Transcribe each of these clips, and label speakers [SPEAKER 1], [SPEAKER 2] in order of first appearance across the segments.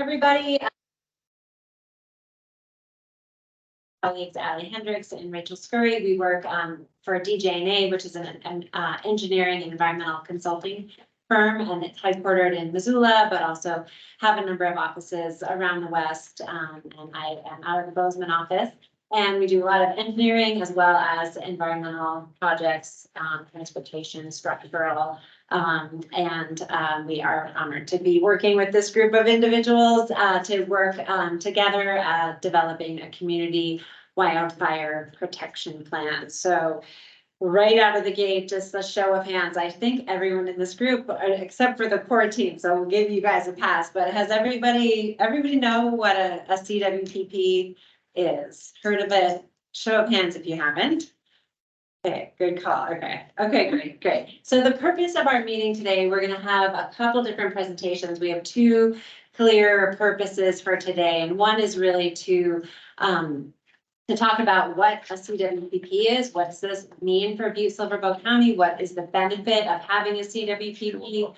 [SPEAKER 1] Everybody. Colleagues Allie Hendricks and Rachel Scurry. We work for DJNA, which is an engineering and environmental consulting firm, and it's headquartered in Missoula, but also have a number of offices around the West. And I am out of the Bozeman office. And we do a lot of engineering as well as environmental projects, transportation, structural, we are honored to be working with this group of individuals to work together developing a community wildfire protection plan. So right out of the gate, just a show of hands, I think everyone in this group, except for the core team, so we'll give you guys a pass, but has everybody know what a CWPP is? Heard of it? Show of hands if you haven't. Okay, good call. Okay, great. So the purpose of our meeting today, we're going to have a couple different presentations. We have two clear purposes for today, and one is really to talk about what a CWPP is. What does this mean for Butte-Silver County? What is the benefit of having a CWPP?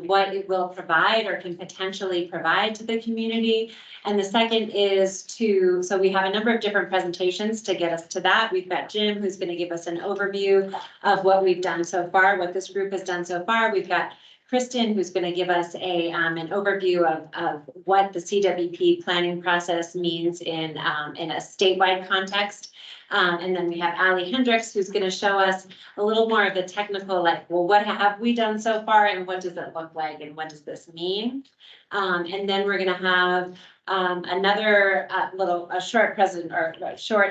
[SPEAKER 1] What it will provide or can potentially provide to the community. And the second is so we have a number of different presentations to get us to that. We've got Jim, who's going to give us an overview of what we've done so far, what this group has done so far. We've got Kristen, who's going to give us an overview of what the CWP planning process means in a statewide context. And then we have Allie Hendricks, who's going to show us a little more of the technical, like, well, what have we done so far and what does it look like and what does this mean? And then we're going to have another short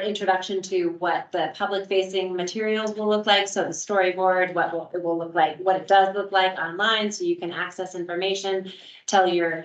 [SPEAKER 1] introduction to what the public facing materials will look like. So the storyboard, it will look like, what it does look like online, so you can access information, tell your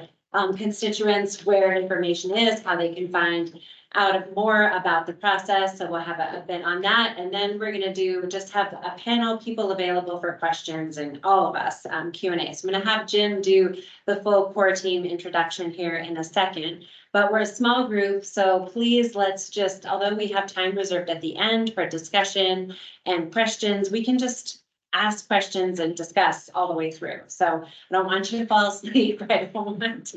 [SPEAKER 1] constituents where information is, how they can find out more about the process. So we'll have a bit on that. And then we're going to just have a panel, people available for questions, and all of us Q&A. So I'm going to have Jim do the full core team introduction here in a second, but we're a small group. So please, let's just, although we have time reserved at the end for discussion and questions, we can just ask questions and discuss all the way through. So I don't want you to fall asleep right moment.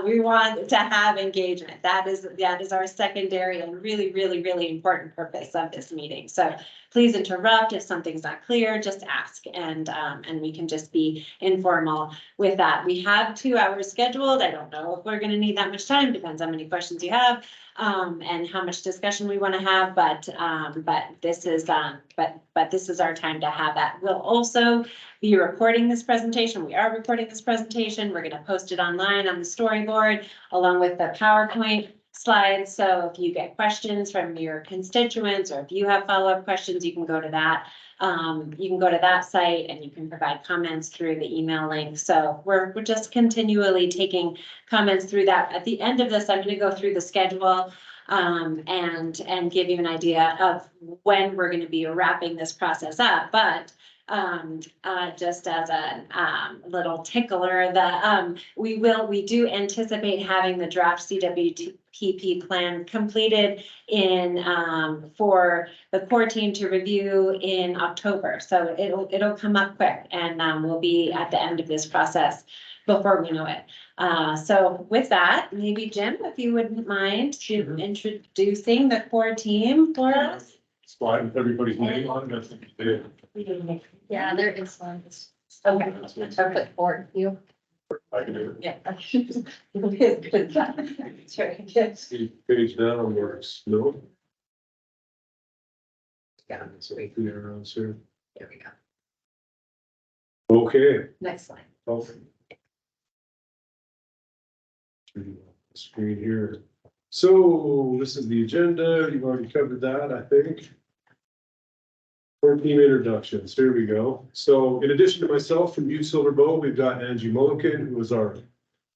[SPEAKER 1] We want to have engagement. That is our secondary and really important purpose of this meeting. So please interrupt if something's not clear, just ask, and we can just be informal with that. We have 2 hours scheduled. I don't know if we're going to need that much time. Depends on how many questions you have. And how much discussion we want to have, but this is our time to have that. We'll also be recording this presentation. We are recording this presentation. We're going to post it online on the storyboard along with the PowerPoint slides. So if you get questions from your constituents, or if you have follow-up questions, you can go to that. You can go to that site and you can provide comments through the email link. So we're just continually taking comments through that. At the end of this, I'm going to go through the schedule and give you an idea of when we're going to be wrapping this process up. But just as a little tickler, we do anticipate having the draft CWPP plan completed for the core team to review in October. So it'll come up quick, and we'll be at the end of this process before we know it. So with that, maybe Jim, if you wouldn't mind introducing the core team for us.
[SPEAKER 2] Slide everybody's name on it.
[SPEAKER 3] Yeah, there is one.
[SPEAKER 1] Okay.
[SPEAKER 3] Put forward you.
[SPEAKER 2] I can do it.
[SPEAKER 3] Yeah.
[SPEAKER 2] See page down where it's no.
[SPEAKER 3] Yeah.
[SPEAKER 2] So there, sir.
[SPEAKER 3] There we go.
[SPEAKER 2] Okay.
[SPEAKER 3] Next slide.
[SPEAKER 2] Okay. Screen here. So this is the agenda. You've already covered that, I think. Core team introductions. Here we go. So in addition to myself from Butte-Silver, we've got Angie Mulliken, who is our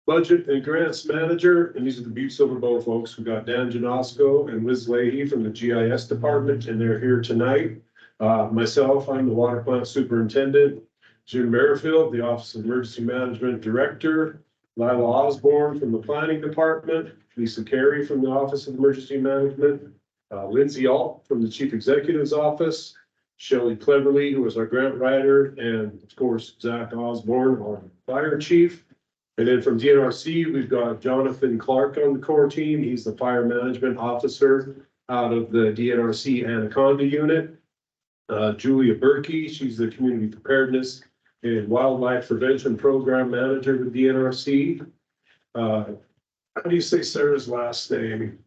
[SPEAKER 2] budget and grants manager. And these are the Butte-Silver folks. We've got Dan Janosko and Liz Leahy from the GIS department, and they're here tonight. Myself, I'm the water plant superintendent. Jim Merrifield, the Office of Emergency Management Director. Lila Osborne from the planning department. Lisa Carey from the Office of Emergency Management. Lindsay Alt from the Chief Executive's Office. Shelley Cleverly, who was our grant writer, and of course, Zach Osborne, our fire chief. And then from DNRC, we've got Jonathan Clark on the core team. He's the fire management officer out of the DNRC Anaconda unit. Julia Berkey, she's the community preparedness and wildlife prevention program manager with DNRC. How do you say Sarah's last name?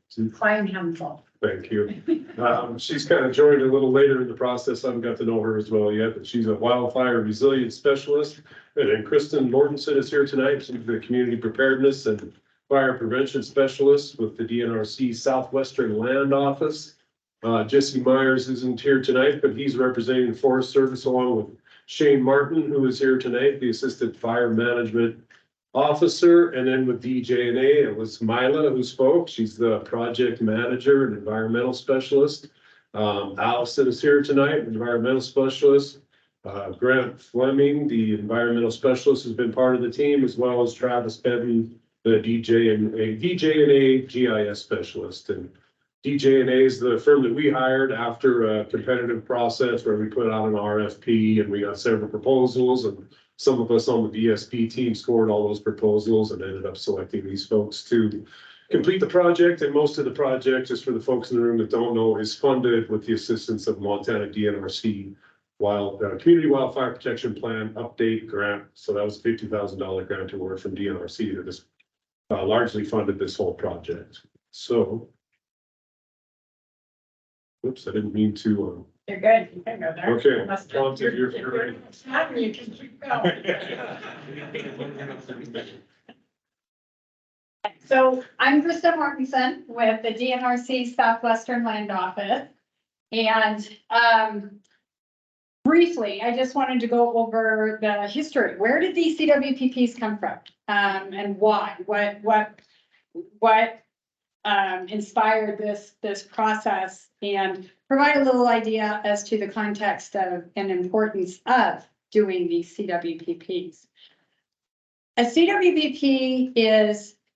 [SPEAKER 2] Thank you. She's kind of joined a little later in the process. I haven't got to know her as well yet, but she's a wildfire resilience specialist. And then Kristen Mortensen is here tonight. She's the community preparedness and fire prevention specialist with the DNRC Southwestern Land Office. Jesse Myers isn't here tonight, but he's representing the Forest Service along with Shane Martin, who is here tonight, the Assistant Fire Management Officer. And then with DJNA, it was Mila who spoke. She's the project manager and environmental specialist. Allison is here tonight, environmental specialist. Grant Fleming, the environmental specialist, has been part of the team, as well as Travis Benton, the DJNA GIS specialist. And DJNA is the firm that we hired after a competitive process where we put out an RFP and we got several proposals, and some of us on the VSP team scored all those proposals and ended up selecting these folks to complete the project. And most of the project, just for the folks in the room that don't know, is funded with the assistance of Montana DNRC Community Wildfire Protection Plan Update Grant. So that was a $50,000 grant award from DNRC that has largely funded this whole project. So, oops, I didn't mean to.
[SPEAKER 4] You're good, you can go there.
[SPEAKER 2] Okay.
[SPEAKER 4] Unless
[SPEAKER 2] Prompted,
[SPEAKER 4] you're-
[SPEAKER 2] you're
[SPEAKER 4] if
[SPEAKER 2] right.
[SPEAKER 4] not, you can keep going. So I'm Krista Mortensen with the DNRC Southwestern Land Office. And briefly, I just wanted to go over the history. Where did these CWPPs come from? And why? What inspired this process, and provide a little idea as to the context of and importance of doing these CWPPs. A CWPP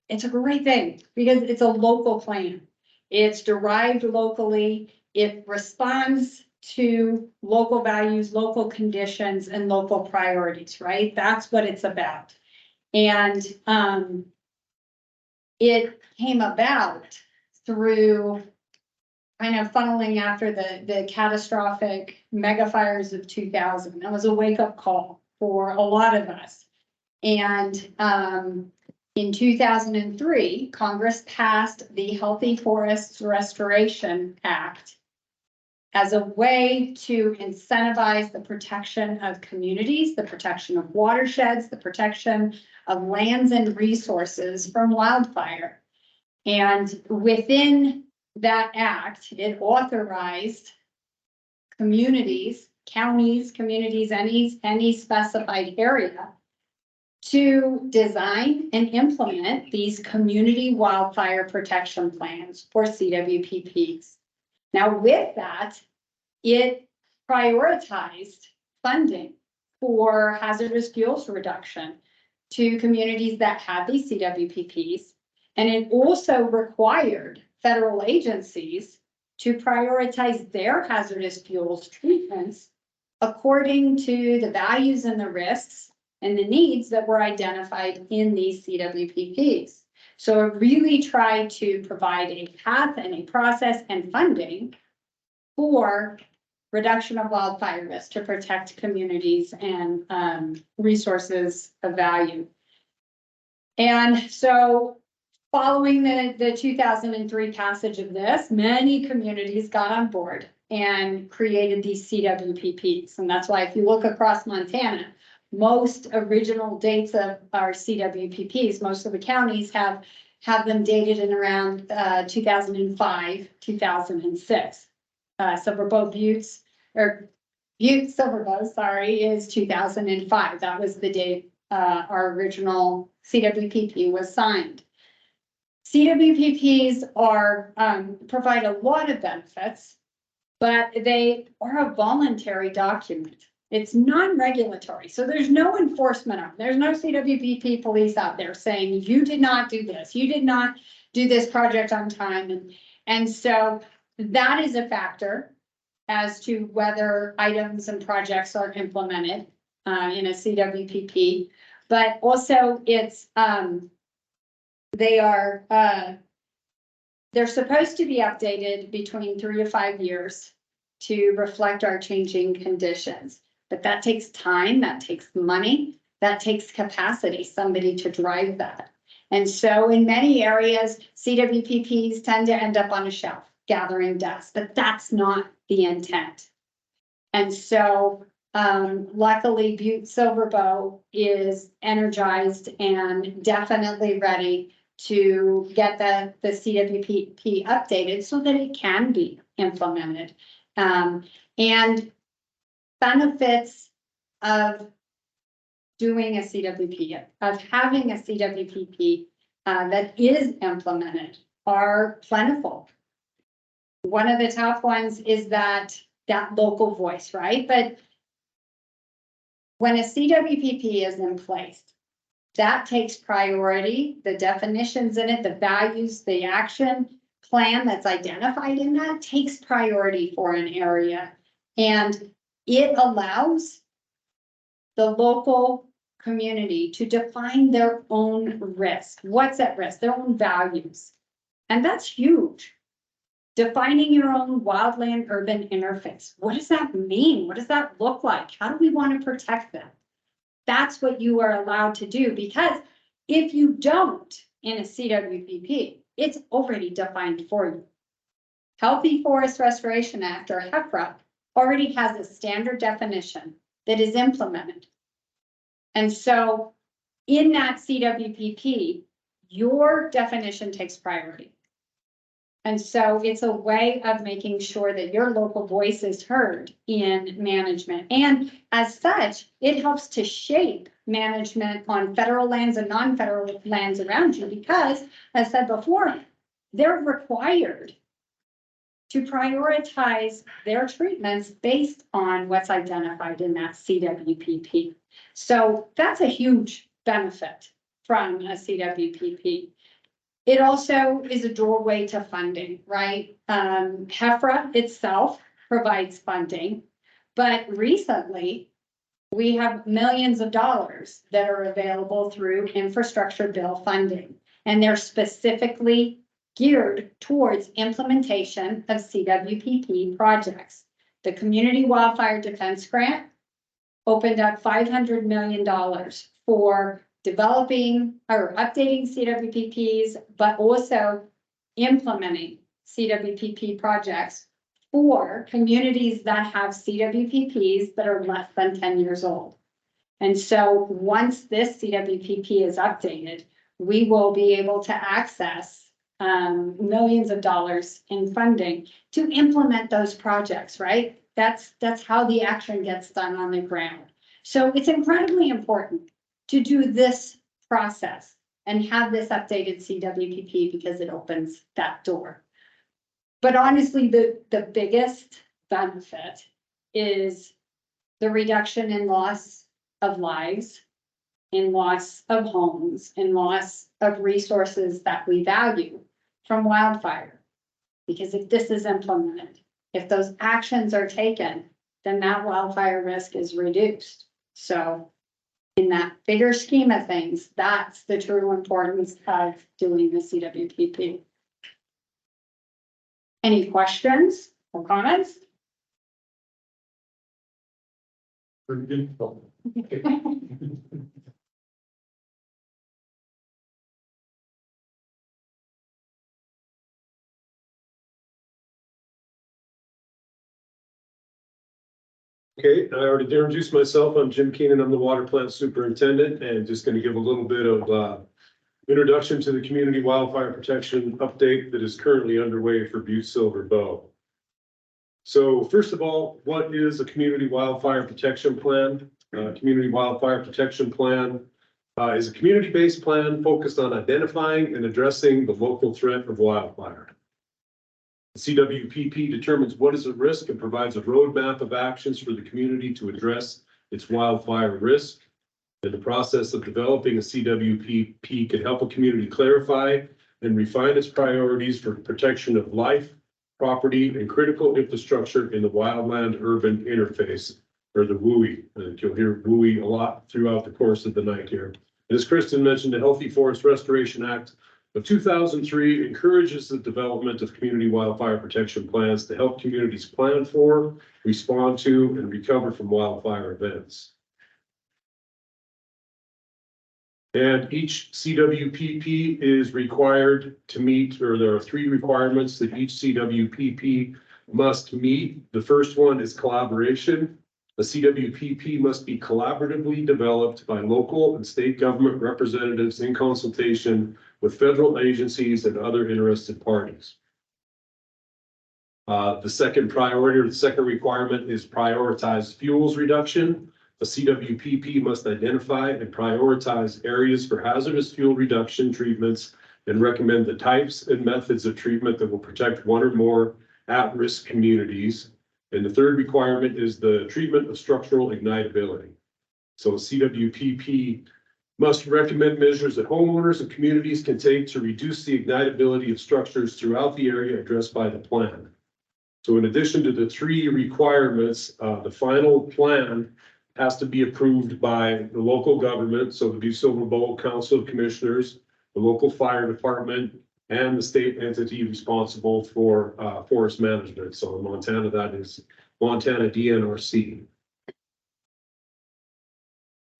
[SPEAKER 4] it's a great thing because it's a local plan. It's derived locally. It responds to local values, local conditions, and local priorities, right? That's what it's about. And it came about through kind of funneling after the catastrophic mega fires of 2000. That was a wake-up call for a lot of us. And in 2003, Congress passed the Healthy Forests Restoration Act as a way to incentivize the protection of communities, the protection of watersheds, the protection of lands and resources from wildfire. And within that act, it authorized communities, counties, communities, any specified area to design and implement these community wildfire protection plans for CWPPs. Now, with that, it prioritized funding for hazardous fuels reduction to communities that had these CWPPs. And it also required federal agencies to prioritize their hazardous fuels treatments according to the values and the risks and the needs that were identified in these CWPPs. So it really tried to provide a path and a process and funding for reduction of wildfire risk to protect communities and resources of value. And so following the 2003 passage of this, many communities got on board and created these CWPPs. And that's why if you look across Montana, most original dates of our CWPPs, most of the counties have them dated in around 2005, 2006. Silver Bow Buttes, or Butte Silver Bow, sorry, is 2005. That was the date our original CWPP was signed. CWPPs are provide a lot of benefits, but they are a voluntary document. It's non-regulatory, so there's no enforcement of it. There's no CWPP police out there saying you did not do this, you did not do this project on time, and so that is a factor as to whether items and projects are implemented in a CWPP. but also it's, they are, they're supposed to be updated between 3 to 5 years to reflect our changing conditions. But that takes time, that takes money, that takes capacity, somebody to drive that. And so in many areas, CWPPs tend to end up on a shelf gathering dust, but that's not the intent. And so luckily Butte-Silver is energized and definitely ready to get the CWPP updated so that it can be implemented. And benefits of doing a CWP, of having a CWPP that is implemented are plentiful. One of the top ones is that local voice, right? But when a CWPP is in place, that takes priority, the definitions in it, the values, the action plan that's identified in that takes priority for an area. And it allows the local community to define their own risk. What's at risk? Their own values. And that's huge. Defining your own wildland urban interface. What does that mean? What does that look like? How do we want to protect them? That's what you are allowed to do, because if you don't in a CWPP, it's already defined for you. Healthy Forest Restoration Act, or HEFRA, already has a standard definition that is implemented. And so in that CWPP, your definition takes priority. And so it's a way of making sure that your local voice is heard in management. And as such, it helps to shape management on federal lands and non-federal lands around you, because, as I said before, they're required to prioritize their treatments based on what's identified in that CWPP. So that's a huge benefit from a CWPP. It also is a doorway to funding, right? HEFRA itself provides funding, but recently we have millions of dollars that are available through infrastructure bill funding, and they're specifically geared towards implementation of CWPP projects. The Community Wildfire Defense Grant opened up $500 million for developing or updating CWPPs, but also implementing CWPP projects for communities that have CWPPs that are less than 10 years old. And so once this CWPP is updated, we will be able to access millions of dollars in funding to implement those projects, right? That's how the action gets done on the ground. So it's incredibly important to do this process and have this updated CWPP, because it opens that door. But honestly, the biggest benefit is the reduction in loss of lives, in loss of homes, in loss of resources that we value from wildfire. Because if this is implemented, if those actions are taken, then that wildfire risk is reduced. So in that bigger scheme of things, that's the true importance of doing the CWPP. Any questions or comments?
[SPEAKER 2] Pretty good. Okay, I already introduced myself. I'm Jim Keenan. I'm the water plant superintendent, and just going to give a little bit of introduction to the community wildfire protection update that is currently underway for Butte-Silver Bow. So first of all, what is a community wildfire protection plan? Community wildfire protection plan is a community-based plan focused on identifying and addressing the local threat of wildfire. The CWPP determines what is at risk and provides a roadmap of actions for the community to address its wildfire risk. And the process of developing a CWPP can help a community clarify and refine its priorities for protection of life, property, and critical infrastructure in the wildland urban interface or the WUI. And you'll hear WUI a lot throughout the course of the night here. As Kristen mentioned, the Healthy Forest Restoration Act of 2003 encourages the development of community wildfire protection plans to help communities plan for, respond to, and recover from wildfire events. And each CWPP is required to meet, or there are 3 requirements that each CWPP must meet. The first one is collaboration. The CWPP must be collaboratively developed by local and state government representatives in consultation with federal agencies and other interested parties. The second priority, or the second requirement, is prioritize fuels reduction. The CWPP must identify and prioritize areas for hazardous fuel reduction treatments and recommend the types and methods of treatment that will protect one or more at-risk communities. And the third requirement is the treatment of structural ignitability. So CWPP must recommend measures that homeowners and communities can take to reduce the ignitability of structures throughout the area addressed by the plan. So in addition to the 3 requirements, the final plan has to be approved by the local government. So the Butte-Silver Bowl Council of Commissioners, the local fire department, and the state entity responsible for forest management. So in Montana, that is Montana DNRC.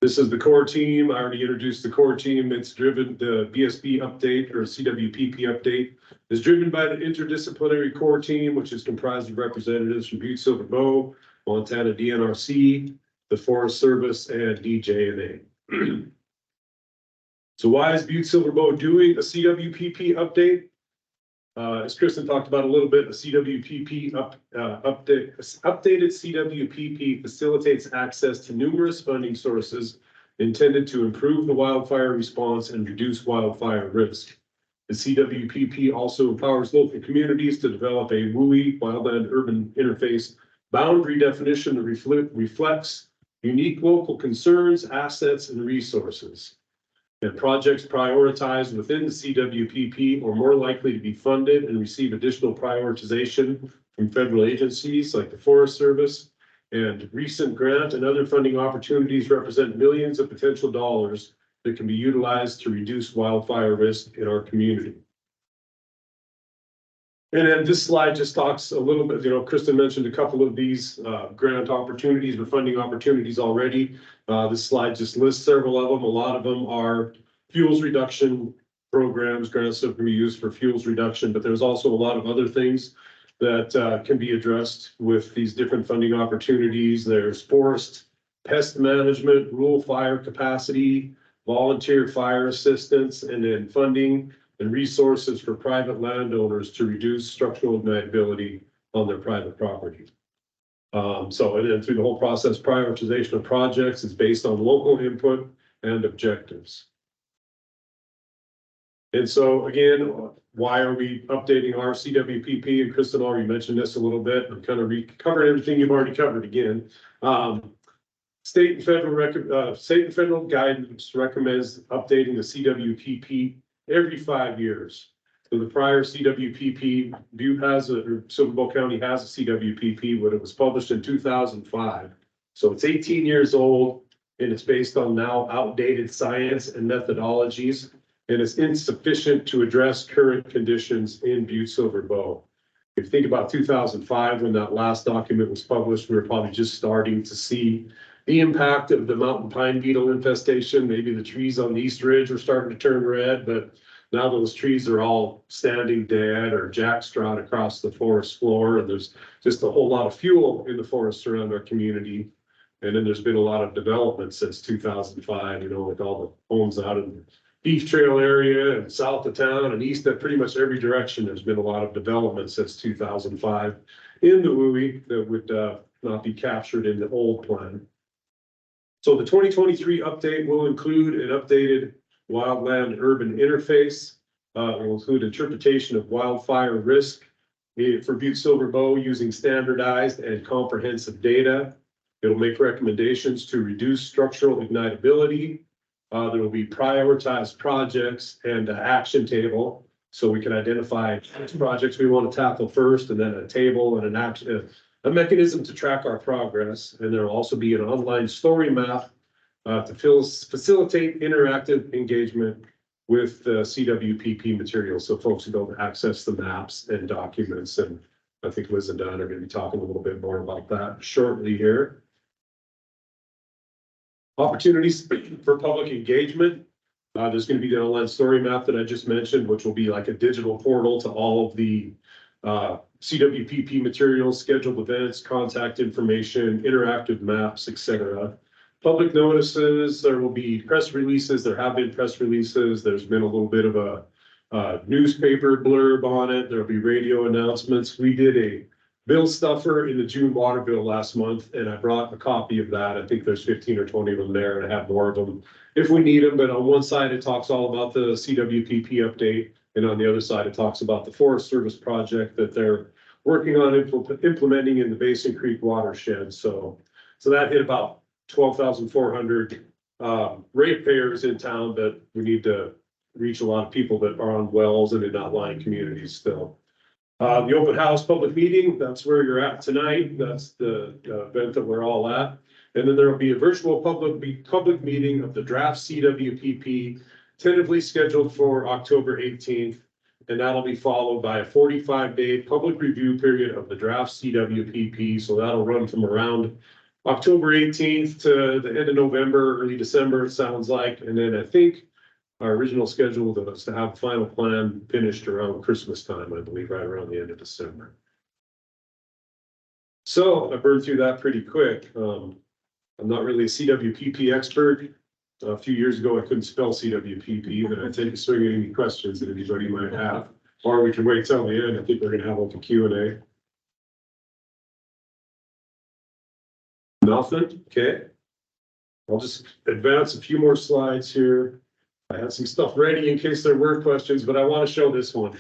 [SPEAKER 2] This is the core team. I already introduced the core team. It's driven, the BSB update or CWPP update is driven by the interdisciplinary core team, which is comprised of representatives from Butte-Silver Bow, Montana DNRC, the Forest Service, and DJNA. So why is Butte-Silver Bow doing a CWPP update? As Kristen talked about a little bit, the CWPP updated CWPP facilitates access to numerous funding sources intended to improve the wildfire response and reduce wildfire risk. The CWPP also empowers local communities to develop a WUI, wildland urban interface boundary definition that reflects unique local concerns, assets, and resources. And projects prioritized within the CWPP are more likely to be funded and receive additional prioritization from federal agencies like the Forest Service. And recent grant and other funding opportunities represent millions of potential dollars that can be utilized to reduce wildfire risk in our community. And then this slide just talks a little bit, Kristen mentioned a couple of these grant opportunities or funding opportunities already. This slide just lists several of them. A lot of them are fuels reduction programs, grants that can be used for fuels reduction, but there's also a lot of other things that can be addressed with these different funding opportunities. There's forest pest management, rural fire capacity, volunteer fire assistance, and then funding and resources for private landowners to reduce structural ignitability on their private property. And then through the whole process, prioritization of projects is based on local input and objectives. And so again, why are we updating our CWPP? And Kristen already mentioned this a little bit. I'm kind of covered everything you've already covered again. State and federal guidance recommends updating the CWPP every 5 years. So the prior CWPP, Butte has or Silver Bow County has a CWPP, but it was published in 2005. So it's 18 years old, and it's based on now outdated science and methodologies, and it's insufficient to address current conditions in Butte-Silver Bow. If you think about 2005, when that last document was published, we were probably just starting to see the impact of the mountain pine beetle infestation. Maybe the trees on the East Ridge were starting to turn red, but now those trees are all standing dead or jackstraw across the forest floor. And there's just a whole lot of fuel in the forests around our community. And then there's been a lot of development since 2005, with all the homes out in the Beef Trail area and south of town and east of pretty much every direction. There's been a lot of development since 2005 in the WUI that would not be captured in the old plan. So the 2023 update will include an updated wildland urban interface. It will include interpretation of wildfire risk for Butte-Silver Bow using standardized and comprehensive data. It'll make recommendations to reduce structural ignitability. There will be prioritized projects and an action table, so we can identify which projects we want to tackle first, and then a table and an a mechanism to track our progress, and there will also be an online story map to facilitate interactive engagement with the CWPP materials, so folks will be able to access the maps and documents. And I think Liz and Don are going to be talking a little bit more about that shortly here. Opportunities for public engagement. There's going to be the online story map that I just mentioned, which will be like a digital portal to all of the CWPP materials, scheduled events, contact information, interactive maps, etc. Public notices, there will be press releases, there have been press releases, there's been a little bit of a newspaper blurb on it, there'll be radio announcements. We did a bill stuffer in the June water bill last month, and I brought a copy of that. I think there's 15 or 20 of them there, and I have more of them if we need them. But on one side, it talks all about the CWPP update, and on the other side, it talks about the Forest Service project that they're working on implementing in the Basin Creek watershed. So that hit about 12,400 ratepayers in town, but we need to reach a lot of people that are on wells and in outlying communities still. The open house public meeting, that's where you're at tonight. That's the event that we're all at. And then there will be a virtual public meeting of the draft CWPP, tentatively scheduled for October 18th. And that'll be followed by a 45-day public review period of the draft CWPP. So that'll run from around October 18th to the end of November, early December, it sounds like. And then I think our original schedule was to have the final plan finished around Christmas time, I believe, right around the end of December. So I burned through that pretty quick. I'm not really a CWPP expert. A few years ago, I couldn't spell CWPP, but I take a swing at any questions that anybody might have. Or we can wait till the end. I think we're gonna have like a Q&A. Nothing, okay. I'll just advance a few more slides here. I had some stuff ready in case there were questions, but I want to show this one.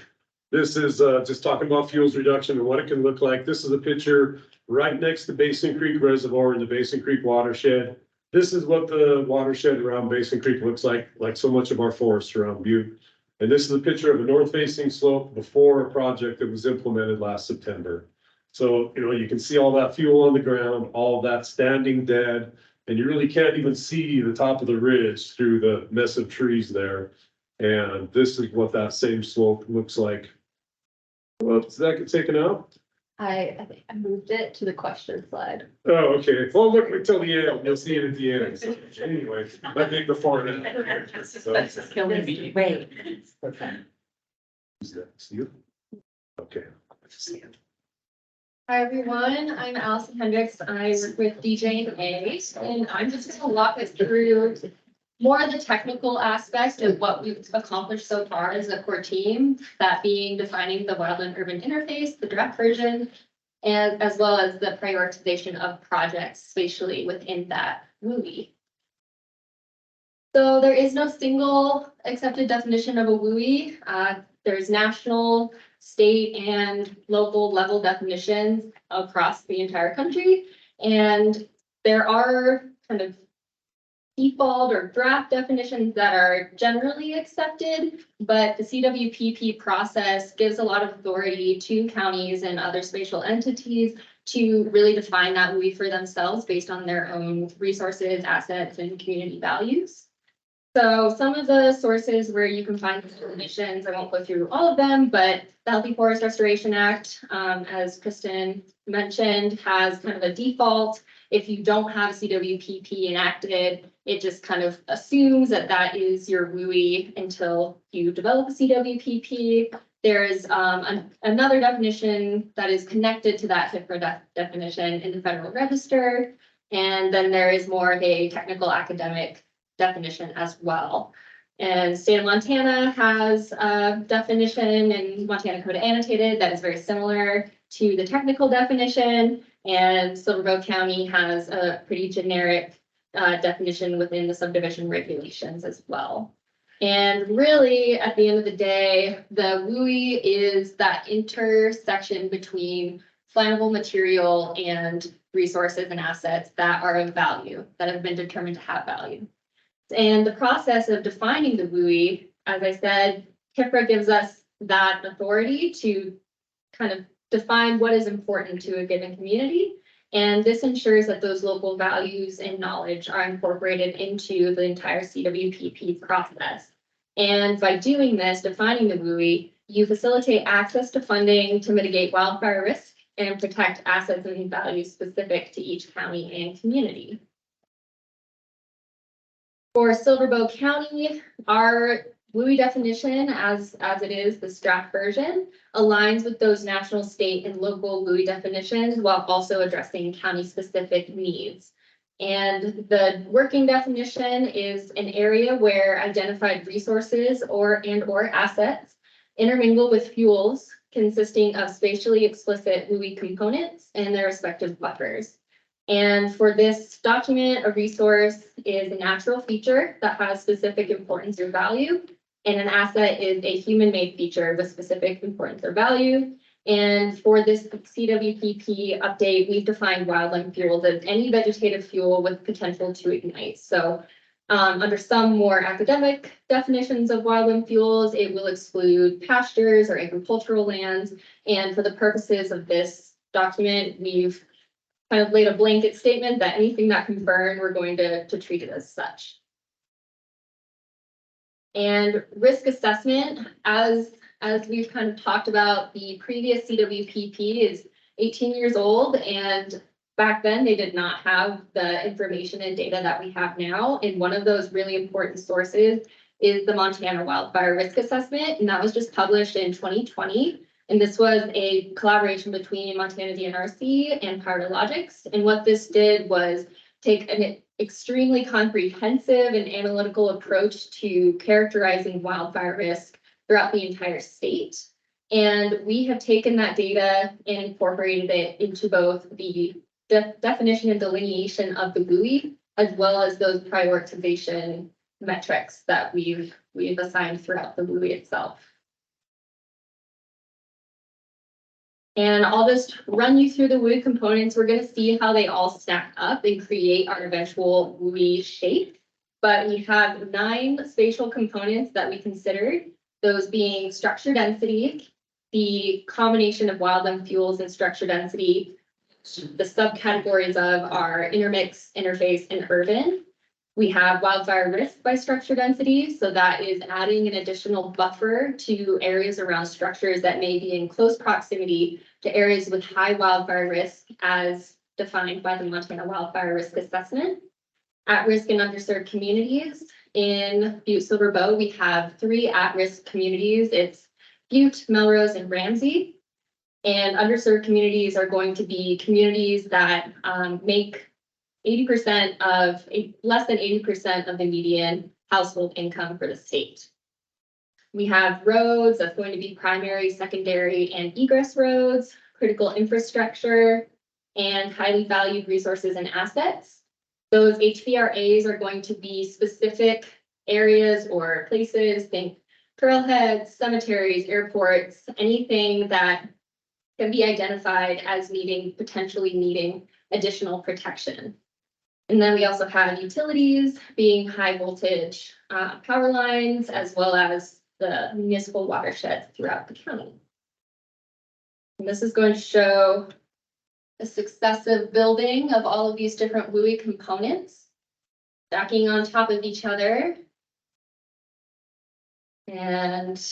[SPEAKER 2] This is just talking about fuels reduction and what it can look like. This is a picture right next to Basin Creek Reservoir in the Basin Creek watershed. This is what the watershed around Basin Creek looks like so much of our forests around Butte. And this is a picture of a north-facing slope before a project that was implemented last September. So, you know, you can see all that fuel on the ground, all of that standing dead, and you really can't even see the top of the ridge through the mess of trees there. And this is what that same slope looks like. Well, does that get taken out?
[SPEAKER 3] I think I moved it to the question slide.
[SPEAKER 2] Oh, okay. Well, look until the end. You'll see it at the end. So, anyway, I think before and after. So,
[SPEAKER 1] Wait.
[SPEAKER 2] is that Steve? Okay.
[SPEAKER 3] Hi, everyone. I'm Allison Hendricks. I work with DJ&A, and I'm just going to walk us through more of the technical aspect of what we've accomplished so far as a core team, that being defining the wildland-urban interface, the draft version, and as well as the prioritization of projects spatially within that WUI. So there is no single accepted definition of a WUI. There's national, state, and local level definitions across the entire country. And there are kind of default or draft definitions that are generally accepted, but the CWPP process gives a lot of authority to counties and other spatial entities to really define that WUI for themselves based on their own resources, assets, and community values. So some of the sources where you can find these definitions, I won't go through all of them, but the Healthy Forest Restoration Act, as Kristen mentioned, has kind of a default. If you don't have CWPP enacted, it just kind of assumes that that is your WUI until you develop a CWPP. There's another definition that is connected to that HIFRA definition in the Federal Register. And then there is more of a technical academic definition as well. And state of Montana has a definition in Montana Code Annotated that is very similar to the technical definition. And Silver Bow County has a pretty generic definition within the subdivision regulations as well. And really, at the end of the day, the WUI is that intersection between flammable material and resources and assets that are of value, that have been determined to have value. And the process of defining the WUI, as I said, HIFRA gives us that authority to kind of define what is important to a given community. And this ensures that those local values and knowledge are incorporated into the entire CWPP process. And by doing this, defining the WUI, you facilitate access to funding to mitigate wildfire risk and protect assets and values specific to each county and community. For Silverbow County, our WUI definition, as it is, the draft version, aligns with those national, state, and local WUI definitions while also addressing county-specific needs. And the working definition is an area where identified resources or assets intermingle with fuels consisting of spatially explicit WUI components and their respective buffers. And for this document, a resource is a natural feature that has specific importance or value, and an asset is a human-made feature with specific importance or value. And for this CWPP update, we've defined wildland fuels as any vegetative fuel with potential to ignite. So under some more academic definitions of wildland fuels, it will exclude pastures or agricultural lands. And for the purposes of this document, we've kind of laid a blanket statement that anything that can burn, we're going to treat it as such. And risk assessment, as we've kind of talked about, the previous CWPP is 18 years old, and back then they did not have the information and data that we have now. And one of those really important sources is the Montana Wildfire Risk Assessment, and that was just published in 2020. And this was a collaboration between Montana DNRC and PowerLogics. And what this did was take an extremely comprehensive and analytical approach to characterizing wildfire risk throughout the entire state. And we have taken that data and incorporated it into both the definition and delineation of the WUI, as well as those prioritization metrics that we've assigned throughout the WUI itself. And I'll just run you through the WUI components. We're going to see how they all stack up and create our eventual WUI shape. But we have 9 spatial components that we considered, those being structure density, the combination of wildland fuels and structure density. The subcategories of are intermix, interface, and urban. We have wildfire risk by structure density. So that is adding an additional buffer to areas around structures that may be in close proximity to areas with high wildfire risk as defined by the Montana Wildfire Risk Assessment. At-risk and underserved communities. In Butte-Silver Bow, we have 3 at-risk communities. It's Butte, Melrose, and Ramsey. And underserved communities are going to be communities that make 80% of less than 80% of the median household income for the state. We have roads that's going to be primary, secondary, and egress roads, critical infrastructure, and highly valued resources and assets. Those HVRAs are going to be specific areas or places, think trailheads, cemeteries, airports, anything that can be identified as potentially needing additional protection. And then we also have utilities being high voltage power lines, as well as the municipal watersheds throughout the county. And this is going to show a successive building of all of these different WUI components, stacking on top of each other. And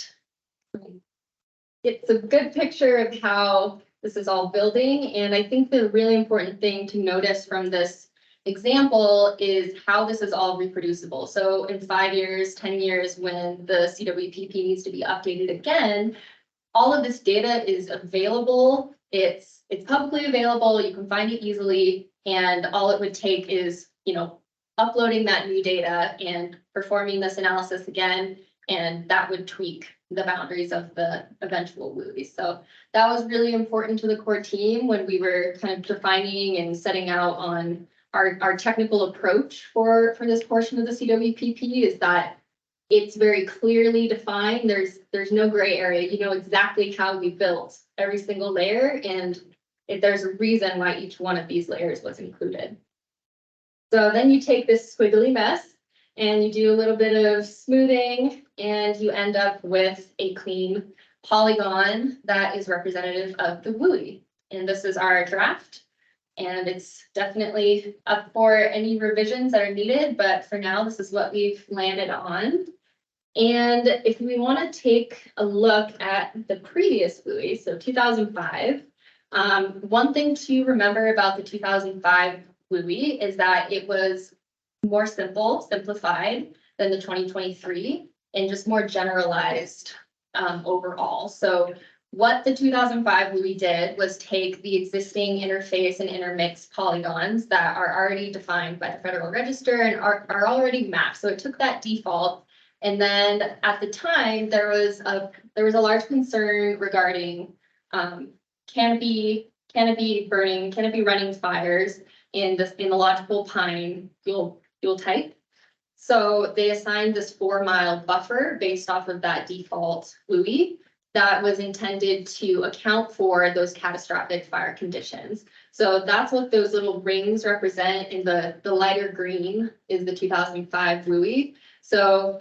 [SPEAKER 3] it's a good picture of how this is all building. And I think the really important thing to notice from this example is how this is all reproducible. So in 5 years, 10 years, when the CWPP needs to be updated again, all of this data is available. It's publicly available. You can find it easily. And all it would take is, uploading that new data and performing this analysis again. And that would tweak the boundaries of the eventual WUI. So that was really important to the core team when we were kind of defining and setting out on our technical approach for this portion of the CWPP, is that it's very clearly defined. There's no gray area. You know exactly how we built every single layer, and there's a reason why each one of these layers was included. So then you take this squiggly mess and you do a little bit of smoothing, and you end up with a clean polygon that is representative of the WUI. And this is our draft. And it's definitely up for any revisions that are needed, but for now, this is what we've landed on. And if we want to take a look at the previous WUI, so 2005, one thing to remember about the 2005 WUI is that it was more simplified than the 2023, and just more generalized overall. So what the 2005 WUI did was take the existing interface and intermix polygons that are already defined by the Federal Register and are already mapped. So it took that default. And then at the time, there was a large concern regarding canopy running fires in the logical pine fuel type. So they assigned this 4-mile buffer based off of that default WUI that was intended to account for those catastrophic fire conditions. So that's what those little rings represent. In the lighter green is the 2005 WUI. So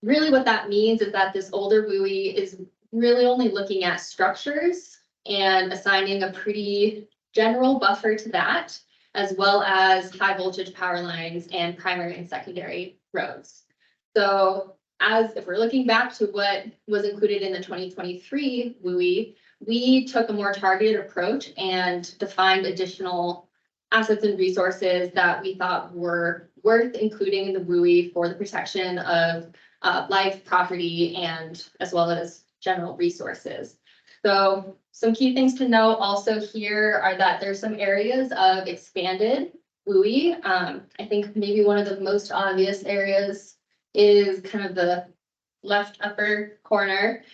[SPEAKER 3] really what that means is that this older WUI is really only looking at structures and assigning a pretty general buffer to that, as well as high voltage power lines and primary and secondary roads. So if we're looking back to what was included in the 2023 WUI, we took a more targeted approach and defined additional assets and resources that we thought were worth including in the WUI for the protection of life, property, and as well as general resources. So some key things to note also here are that there's some areas of expanded WUI. I think maybe one of the most obvious areas is kind of the left upper corner.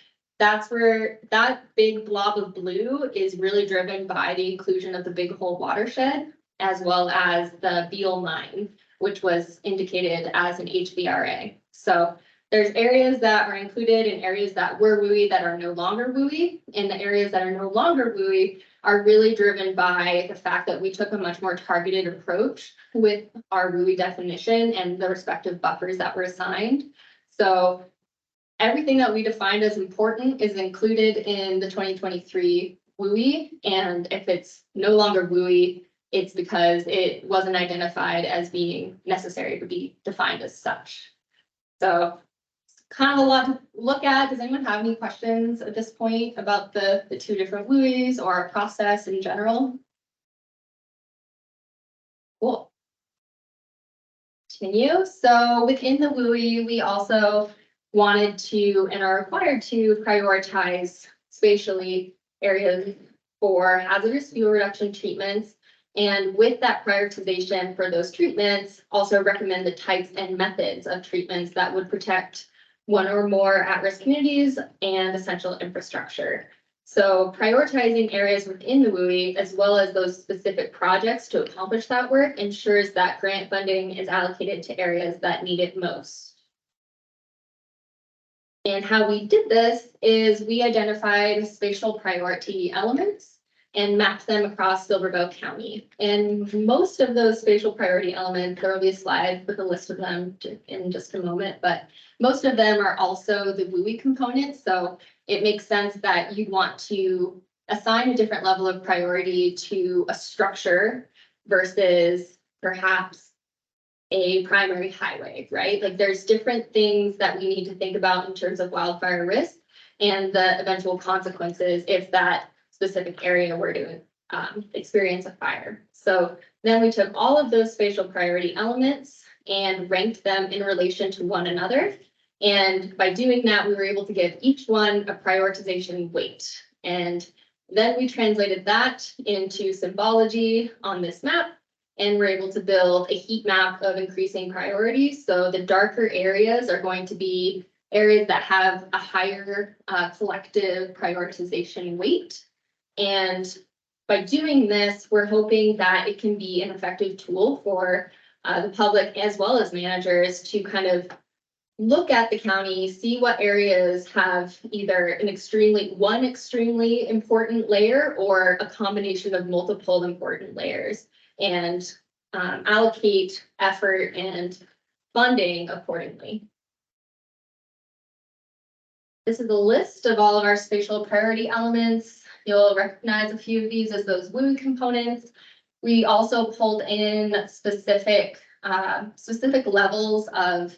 [SPEAKER 3] That's where that big blob of blue is really driven by the inclusion of the Big Hole watershed, as well as the Beale mine, which was indicated as an HVRA. So there's areas that are included and areas that were WUI that are no longer WUI, and the areas that are no longer WUI are really driven by the fact that we took a much more targeted approach with our WUI definition and the respective buffers that were assigned. So everything that we defined as important is included in the 2023 WUI, and if it's no longer WUI, it's because it wasn't identified as being necessary to be defined as such. So kind of a lot to look at. Does anyone have any questions at this point about the two different WUIs or our process in general? Cool. Continue. So within the WUI, we also wanted to and are required to prioritize spatially areas for hazardous fuel reduction treatments. And with that prioritization for those treatments, also recommend the types and methods of treatments that would protect one or more at-risk communities and essential infrastructure. So prioritizing areas within the WUI, as well as those specific projects to accomplish that work, ensures that grant funding is allocated to areas that need it most. And how we did this is we identified spatial priority elements and mapped them across Silverboe County. And most of those spatial priority elements, there will be a slide with a list of them in just a moment, but most of them are also the WUI components. So it makes sense that you'd want to assign a different level of priority to a structure versus perhaps a primary highway, right? Like there's different things that we need to think about in terms of wildfire risk and the eventual consequences if that specific area were to experience a fire. So then we took all of those spatial priority elements and ranked them in relation to one another. And by doing that, we were able to give each one a prioritization weight. And then we translated that into symbology on this map, and we're able to build a heat map of increasing priority. So the darker areas are going to be areas that have a higher collective prioritization weight. And by doing this, we're hoping that it can be an effective tool for the public as well as managers to kind of look at the county, see what areas have either one extremely important layer or a combination of multiple important layers, and allocate effort and funding accordingly. This is a list of all of our spatial priority elements. You'll recognize a few of these as those WUI components. We also pulled in specific levels of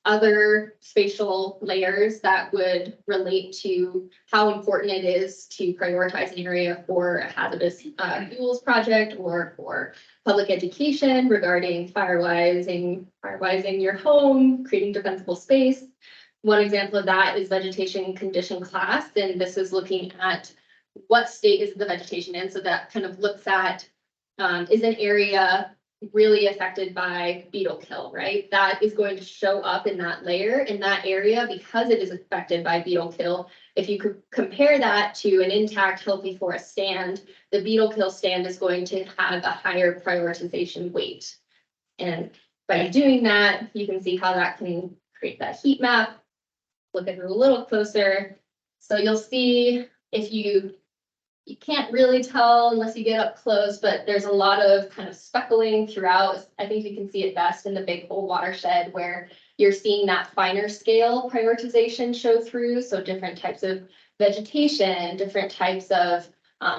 [SPEAKER 3] other spatial layers that would relate to how important it is to prioritize an area for a hazardous fuels project or for public education regarding firewising your home, creating defensible space. One example of that is vegetation condition class, and this is looking at what state is the vegetation in. So that kind of looks at, is an area really affected by beetle kill, right? That is going to show up in that layer, in that area, because it is affected by beetle kill. If you could compare that to an intact, healthy forest stand, the beetle kill stand is going to have a higher prioritization weight. And by doing that, you can see how that can create that heat map. Look at it a little closer. So you'll see, if you can't really tell unless you get up close, but there's a lot of kind of speckling throughout. I think you can see it best in the Big Hole watershed, where you're seeing that finer scale prioritization show through. So different types of vegetation, different types of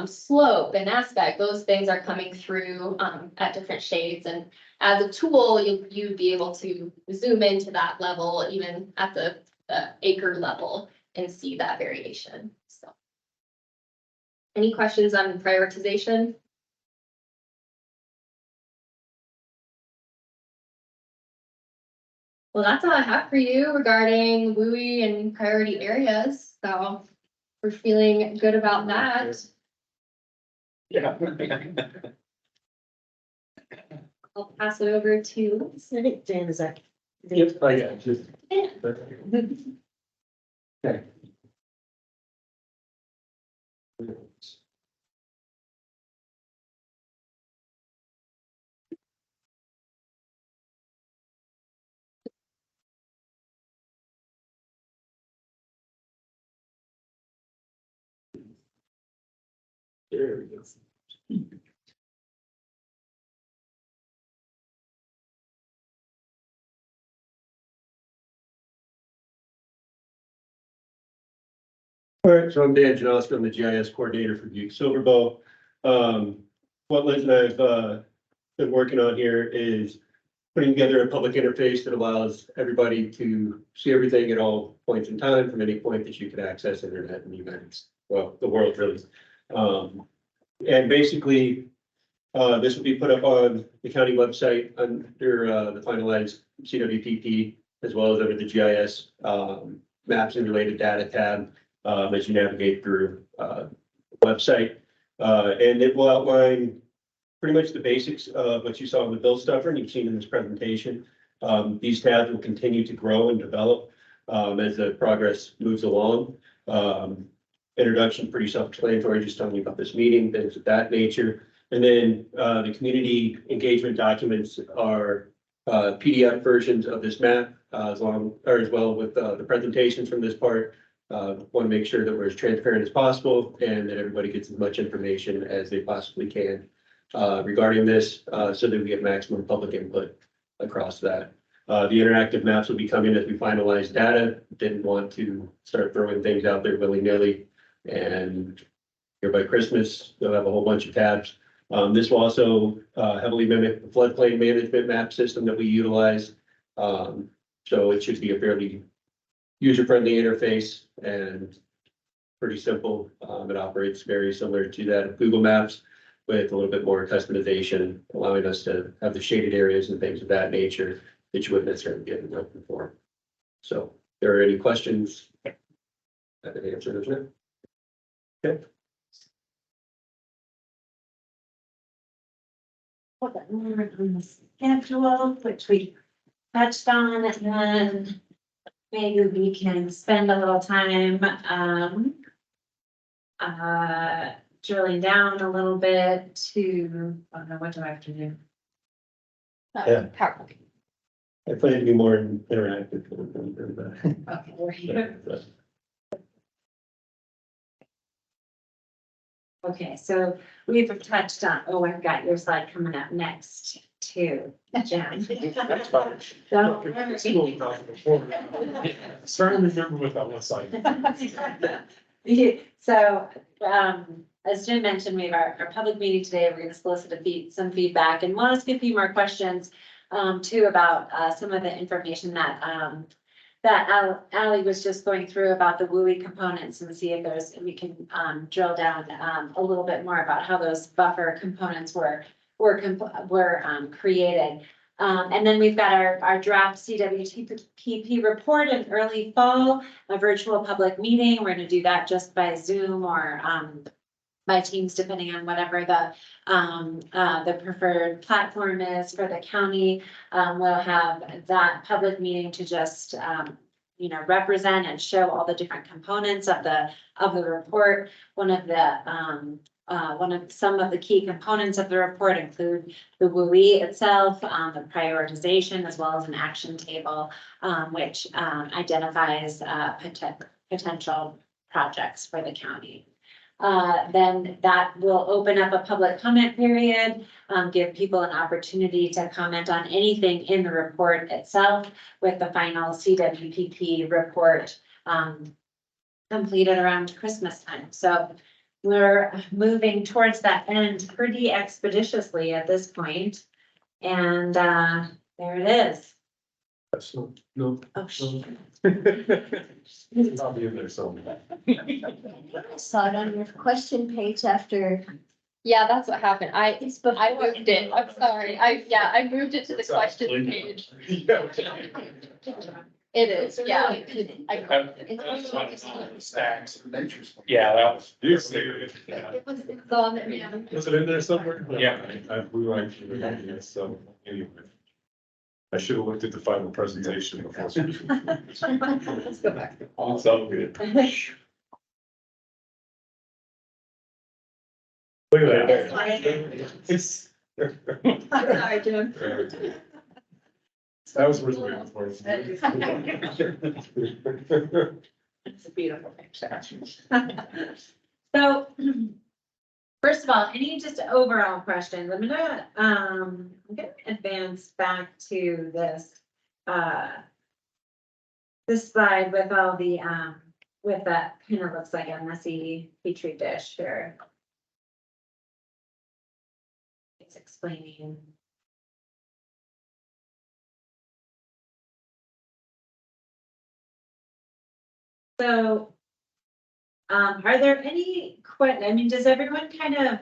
[SPEAKER 3] slope and aspect, those things are coming through at different shades. And as a tool, you'd be able to zoom into that level, even at the acre level, and see that variation. So, any questions on prioritization? Well, that's all I have for you regarding WUI and priority areas. So we're feeling good about that.
[SPEAKER 5] Yeah.
[SPEAKER 3] I'll pass it over to.
[SPEAKER 1] I think Dan is that.
[SPEAKER 5] Yep, oh yeah, just. Okay. There we go. All right, so I'm Dan Janoska, I'm the GIS coordinator for Butte-Silver. What Liz and I've been working on here is putting together a public interface that allows everybody to see everything at all points in time from any point that you can access internet and events. Well, the world really. And basically, this will be put up on the county website under the finalized CWPP, as well as under the GIS maps and related data tab as you navigate through the website. And it will outline pretty much the basics of what you saw in the bill stuffer and you've seen in this presentation. These tabs will continue to grow and develop as the progress moves along. Introduction, pretty self-explanatory, just telling you about this meeting, things of that nature. And then the community engagement documents are PDF versions of this map, as well with the presentations from this part. Want to make sure that we're as transparent as possible and that everybody gets as much information as they possibly can regarding this, so that we get maximum public input across that. The interactive maps will be coming as we finalize data. Didn't want to start throwing things out there willy-nilly, and here by Christmas, they'll have a whole bunch of tabs. This will also heavily mimic the floodplain management map system that we utilize. So it should be a fairly user-friendly interface and pretty simple. It operates very similar to that of Google Maps with a little bit more customization, allowing us to have the shaded areas and things of that nature that you wouldn't necessarily get in open form. So if there are any questions, I can answer those now. Okay.
[SPEAKER 1] Put that more on the schedule, which we touched on, and then maybe we can spend a little time drilling down a little bit to, I don't know, what do I have to do?
[SPEAKER 5] Yeah.
[SPEAKER 3] PowerPoint.
[SPEAKER 5] I plan to be more interactive.
[SPEAKER 1] Okay, we're here. Okay, so we've touched on, oh, I've got your slide coming up next too, Jen.
[SPEAKER 2] That's fine.
[SPEAKER 1] Don't
[SPEAKER 2] School
[SPEAKER 1] worry.
[SPEAKER 2] about before. Starting to remember what that was like.
[SPEAKER 1] So, as Jim mentioned, we have our public meeting today. We're gonna solicit some feedback and want to ask a few more questions too about some of the information that Ally was just going through about the WUI components and see if we can drill down a little bit more about how those buffer components were created. And then we've got our draft CWPP report in early fall, a virtual public meeting. We're gonna do that just by Zoom or by Teams, depending on whatever the preferred platform is for the county. We'll have that public meeting to just represent and show all the different components of the report. Some of the key components of the report include the WUI itself, the prioritization, as well as an action table, which identifies potential projects for the county. Then that will open up a public comment period, give people an opportunity to comment on anything in the report itself, with the final CWPP report completed around Christmas time. So we're moving towards that end pretty expeditiously at this point. And there it is.
[SPEAKER 2] No.
[SPEAKER 1] Oh, shit.
[SPEAKER 2] Probably in there somewhere.
[SPEAKER 6] I saw it on your question page after.
[SPEAKER 3] Yeah, that's what happened. I moved it. I'm sorry. I moved it to the question page. It is, yeah.
[SPEAKER 2] Stacks.
[SPEAKER 7] Yeah, that was.
[SPEAKER 3] It was on there, yeah.
[SPEAKER 2] Was it in there somewhere?
[SPEAKER 7] Yeah.
[SPEAKER 2] We were actually, so anyway. I should have looked at the final presentation before.
[SPEAKER 3] Let's go back.
[SPEAKER 2] It's all good. Look at that. It's.
[SPEAKER 3] Sorry, Jim.
[SPEAKER 2] That was worth waiting for.
[SPEAKER 1] It's a beautiful picture. So, first of all, any just overall questions? I'm gonna advance back to this slide with all the with that kind of looks like a messy petri dish here. It's explaining. So, are there any does everyone kind of,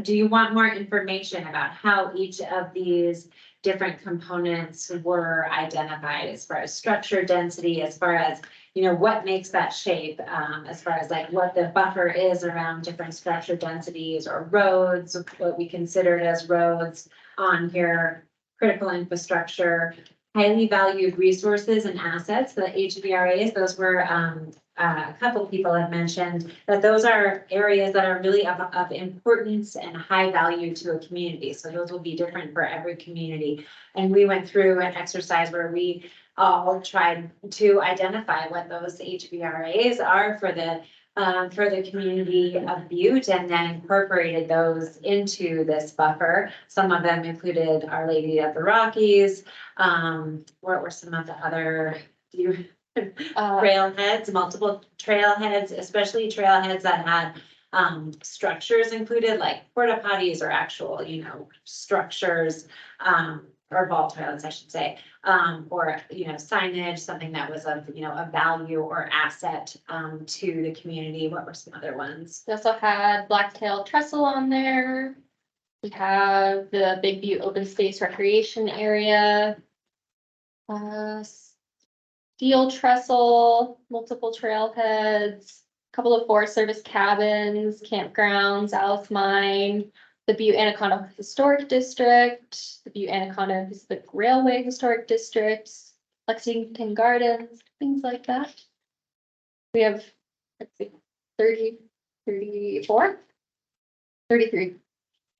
[SPEAKER 1] do you want more information about how each of these different components were identified as far as structure density, as far as, what makes that shape, as far as like what the buffer is around different structure densities or roads, what we considered as roads on here, critical infrastructure, highly valued resources and assets, the HVRAs, those were, a couple people have mentioned that those are areas that are really of importance and high value to a community. So those will be different for every community. And we went through an exercise where we all tried to identify what those HVRAs are for the community of Butte, and then incorporated those into this buffer. Some of them included Our Lady of the Rockies. What were some of the other trailheads, multiple trailheads, especially trailheads that had structures included, like porta potties or actual, structures, or ball toilets, I should say, or, signage, something that was of, a value or asset to the community. What were some other ones?
[SPEAKER 3] We also had Blacktail Trestle on there. We have the Big Butte Open Space Recreation Area. Steel trestle, multiple trailheads, a couple of Forest Service cabins, campgrounds, Alice Mine, the Butte Anaconda Historic District, the Butte Anaconda Pacific Railway Historic District, Lexington Gardens, things like that. We have, let's see, 33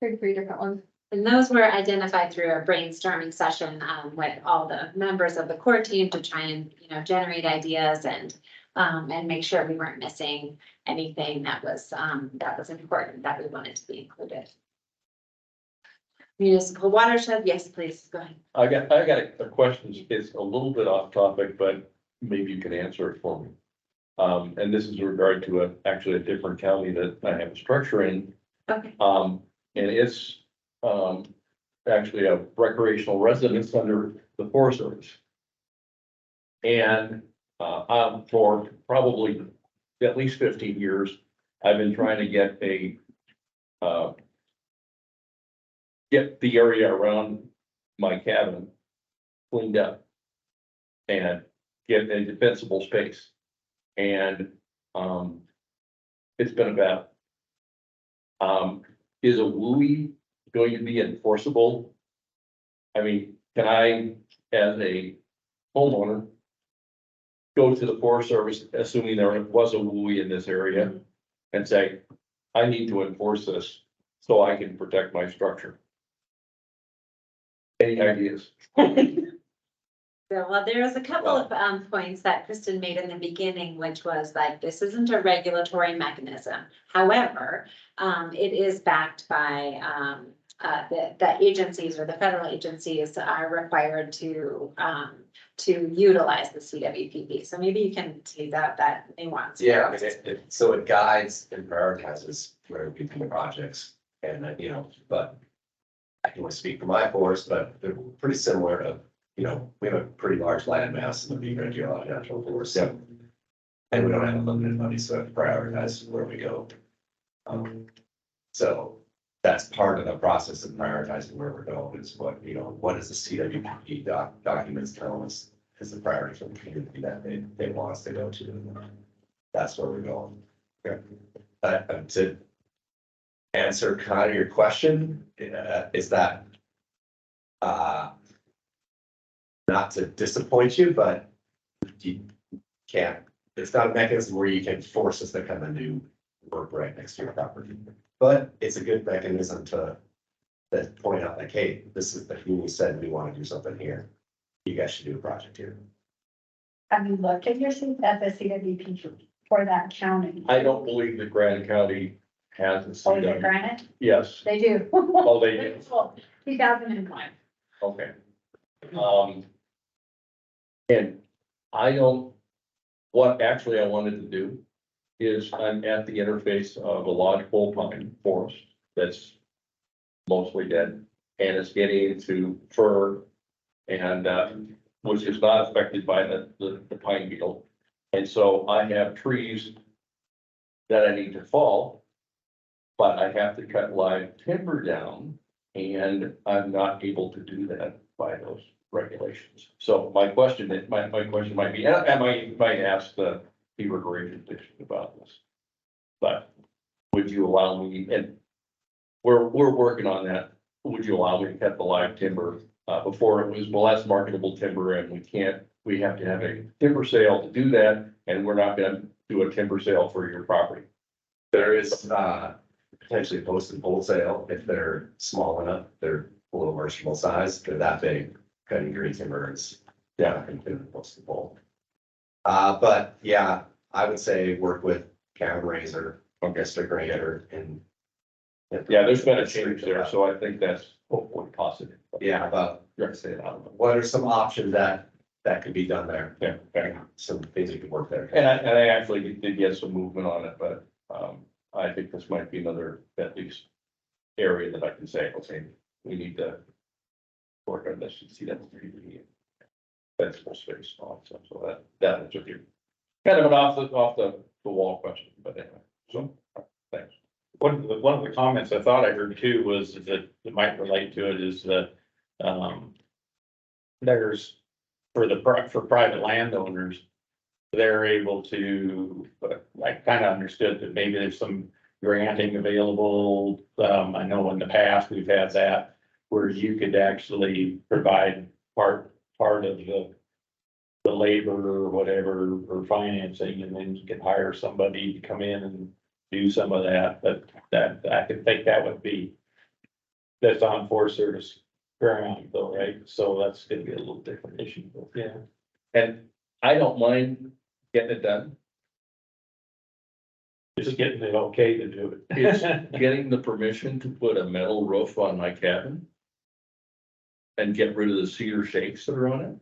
[SPEAKER 3] different ones.
[SPEAKER 1] And those were identified through a brainstorming session with all the members of the core team to try and, generate ideas and make sure we weren't missing anything that was important that we wanted to be included. municipal watershed, yes, please, go ahead.
[SPEAKER 7] I got a question. It's a little bit off topic, but maybe you can answer it for me. And this is in regard to actually a different county that I have a structure in.
[SPEAKER 1] Okay.
[SPEAKER 7] And it's, actually a recreational residence under the Forest Service. And, for probably at least 15 years, I've been trying to get get the area around my cabin cleaned up and get a defensible space. And, it's been about, is a WUI going to be enforceable? I mean, can I, as a homeowner, go to the Forest Service, assuming there was a WUI in this area, and say, I need to enforce this so I can protect my structure? Any ideas?
[SPEAKER 1] Well, there was a couple of points that Kristen made in the beginning, which was like, this isn't a regulatory mechanism. However, it is backed by the agencies or the federal agencies are required to utilize the CWPP. So maybe you can tease out that nuance.
[SPEAKER 8] Yeah, I mean, so it guides and prioritizes where we do projects and, but I can only speak for my forest, but they're pretty similar to, we have a pretty large land mass in the Beaver Geological Natural Forest. So, and we don't have unlimited money, so I have to prioritize where we go. So that's part of the process of prioritizing where we're going is what does the CWPP documents tell us is the priority for the community that they want us to go to. And that's where we're going. To answer kind of your question, is that not to disappoint you, but you can't, it's not a mechanism where you can force us to come and do work right next to your property. But it's a good mechanism to point out like, hey, this is the community said we want to do something here. You guys should do a project here.
[SPEAKER 4] Have you looked at your seat at the CWP for that county?
[SPEAKER 7] I don't believe that Granite County has a
[SPEAKER 4] Oh, is it
[SPEAKER 7] CW.
[SPEAKER 4] Granite?
[SPEAKER 7] Yes,
[SPEAKER 4] They do.
[SPEAKER 7] oh, they do,
[SPEAKER 4] 2001.
[SPEAKER 7] okay. And I don't, what actually I wanted to do is I'm at the interface of a lodge pole pine forest that's mostly dead, and it's getting into fir and, which is not affected by the pine beetle. And so I have trees that I need to fall, but I have to cut live timber down, and I'm not able to do that by those regulations. So my question might be, and I might ask the Beaver Grading District about this. But would you allow me, and we're working on that, would you allow me to cut the live timber? Before it was, well, that's marketable timber and we have to have a timber sale to do that, and we're not gonna do a timber sale for your property.
[SPEAKER 8] There is potentially post and pole sale if they're small enough, they're a little merchantable size, if they're that big, cutting green timber is, yeah, I think post and pole. But yeah, I would say work with Karen Razor, District Ranger and.
[SPEAKER 7] Yeah, there's been a change there, so I think that's hopefully positive.
[SPEAKER 8] Yeah, but
[SPEAKER 7] You're say it out.
[SPEAKER 8] what are some options that could be done there?
[SPEAKER 7] Yeah, okay.
[SPEAKER 8] Some things you could work there.
[SPEAKER 7] And I actually did get some movement on it, but, I think this might be another, at least, area that I can say, okay, we need to work on this and see that pretty sensible space also, so that was a few. Kind of an off the wall question, but anyway, so, thanks.
[SPEAKER 9] One of the comments I thought I heard too was that it might relate to it is that, there's, for private landowners, they're able to, I kind of understood that maybe there's some granting available. I know in the past we've had that where you could actually provide part of the labor or whatever, or financing, and then you can hire somebody to come in and do some of that, but that, I could think that would be, that's on Forest Service ground though, right? So that's gonna be a little different issue, but yeah.
[SPEAKER 7] And I don't mind getting it done.
[SPEAKER 9] Just getting it okay to do it.
[SPEAKER 7] It's getting the permission to put a metal roof on my cabin and get rid of the cedar shakes that are on it.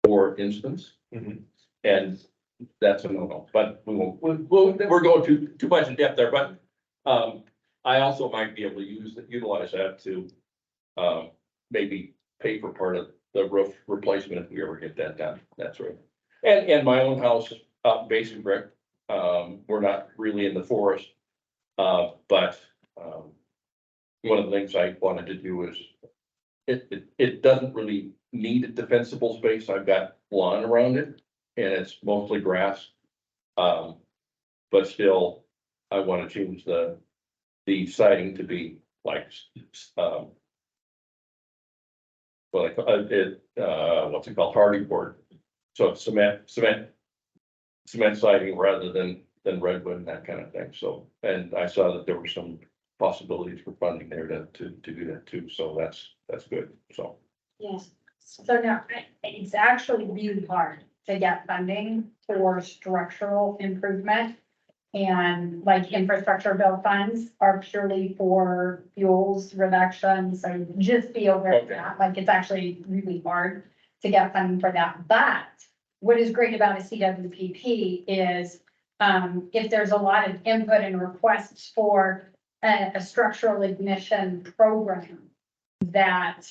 [SPEAKER 7] For instance.
[SPEAKER 9] Mhm.
[SPEAKER 7] And that's a no-no, but we're going too much in depth there, but, I also might be able to utilize that to, maybe pay for part of the roof replacement if we ever get that done, that's right. And my own house, basic brick, we're not really in the forest, but, one of the things I wanted to do is, it doesn't really need a defensible space, I've got lawn around it, and it's mostly grass. But still, I wanna change the siding to be like, what's it called, hardy board. So it's cement siding rather than redwood and that kind of thing, so, and I saw that there were some possibilities for funding there to do that too, so that's good, so.
[SPEAKER 1] Yes.
[SPEAKER 4] So now, it's actually really hard to get funding for structural improvement. And like infrastructure bill funds are purely for fuels reduction, so just be aware of
[SPEAKER 7] Okay.
[SPEAKER 4] that, like it's actually really hard to get funding for that. But what is great about a CWPP is, if there's a lot of input and requests for a structural ignition program that,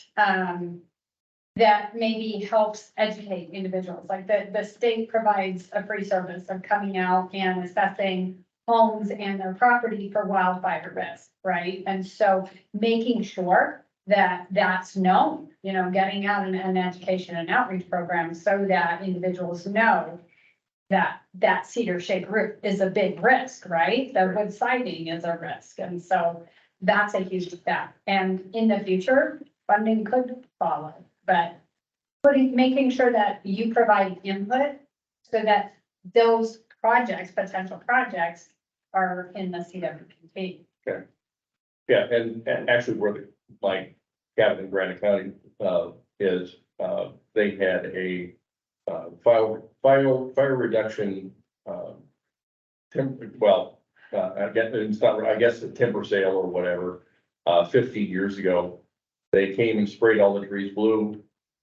[SPEAKER 4] that maybe helps educate individuals, like the state provides a free service of coming out and assessing homes and their property for wildfire risk, right? And so making sure that that's known, you know, getting out an education and outreach program so that individuals know that that cedar shake roof is a big risk, right? The wood siding is a risk. And so that's a huge step. And in the future, funding could follow, but making sure that you provide input so that those projects, potential projects are in the CWPP.
[SPEAKER 7] Yeah, and actually where my cabin in Granite County, is, they had a, fire reduction, I guess a timber sale or whatever, 15 years ago. They came and sprayed all the trees blue,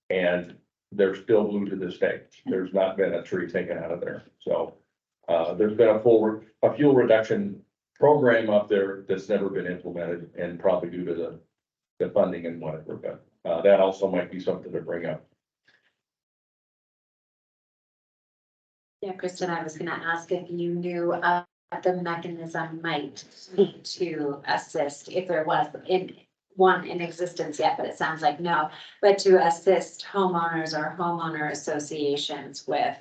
[SPEAKER 7] and they're still blue to this day. There's not been a tree taken out of there, so, there's been a fuel reduction program up there that's never been implemented, and probably due to the funding and whatever, but, that also might be something to bring up.
[SPEAKER 1] Yeah, Kristen, I was gonna ask if you knew the mechanism might be to assist, if there was in existence yet, but it sounds like no, but to assist homeowners or homeowner associations with,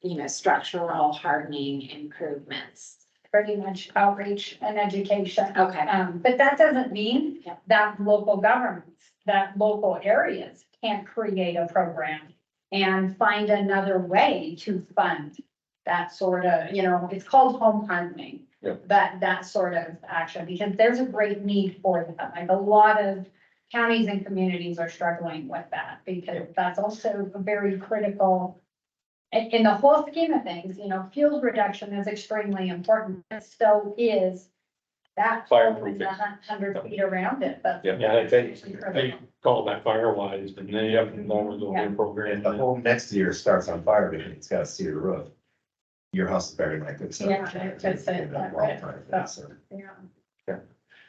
[SPEAKER 1] you know, structural hardening improvements.
[SPEAKER 4] Pretty much outreach and education.
[SPEAKER 1] Okay.
[SPEAKER 4] But that doesn't mean
[SPEAKER 1] Yeah.
[SPEAKER 4] that local governments, that local areas can't create a program and find another way to fund that sort of, you know, it's called home hardening.
[SPEAKER 7] Yeah.
[SPEAKER 4] That sort of action, because there's a great need for that. Like a lot of counties and communities are struggling with that, because that's also a very critical. In the whole scheme of things, you know, fuel reduction is extremely important, but so is that.
[SPEAKER 7] Fireproofing.
[SPEAKER 4] 100 feet around it, but.
[SPEAKER 7] Yeah.
[SPEAKER 9] Yeah, they call that Firewise, and they have, that was the whole
[SPEAKER 8] If
[SPEAKER 9] program.
[SPEAKER 8] the home next to yours starts on fire because it's got a cedar roof, your house is very likely to start.
[SPEAKER 4] Yeah, that's it, right.
[SPEAKER 8] So,
[SPEAKER 4] Yeah.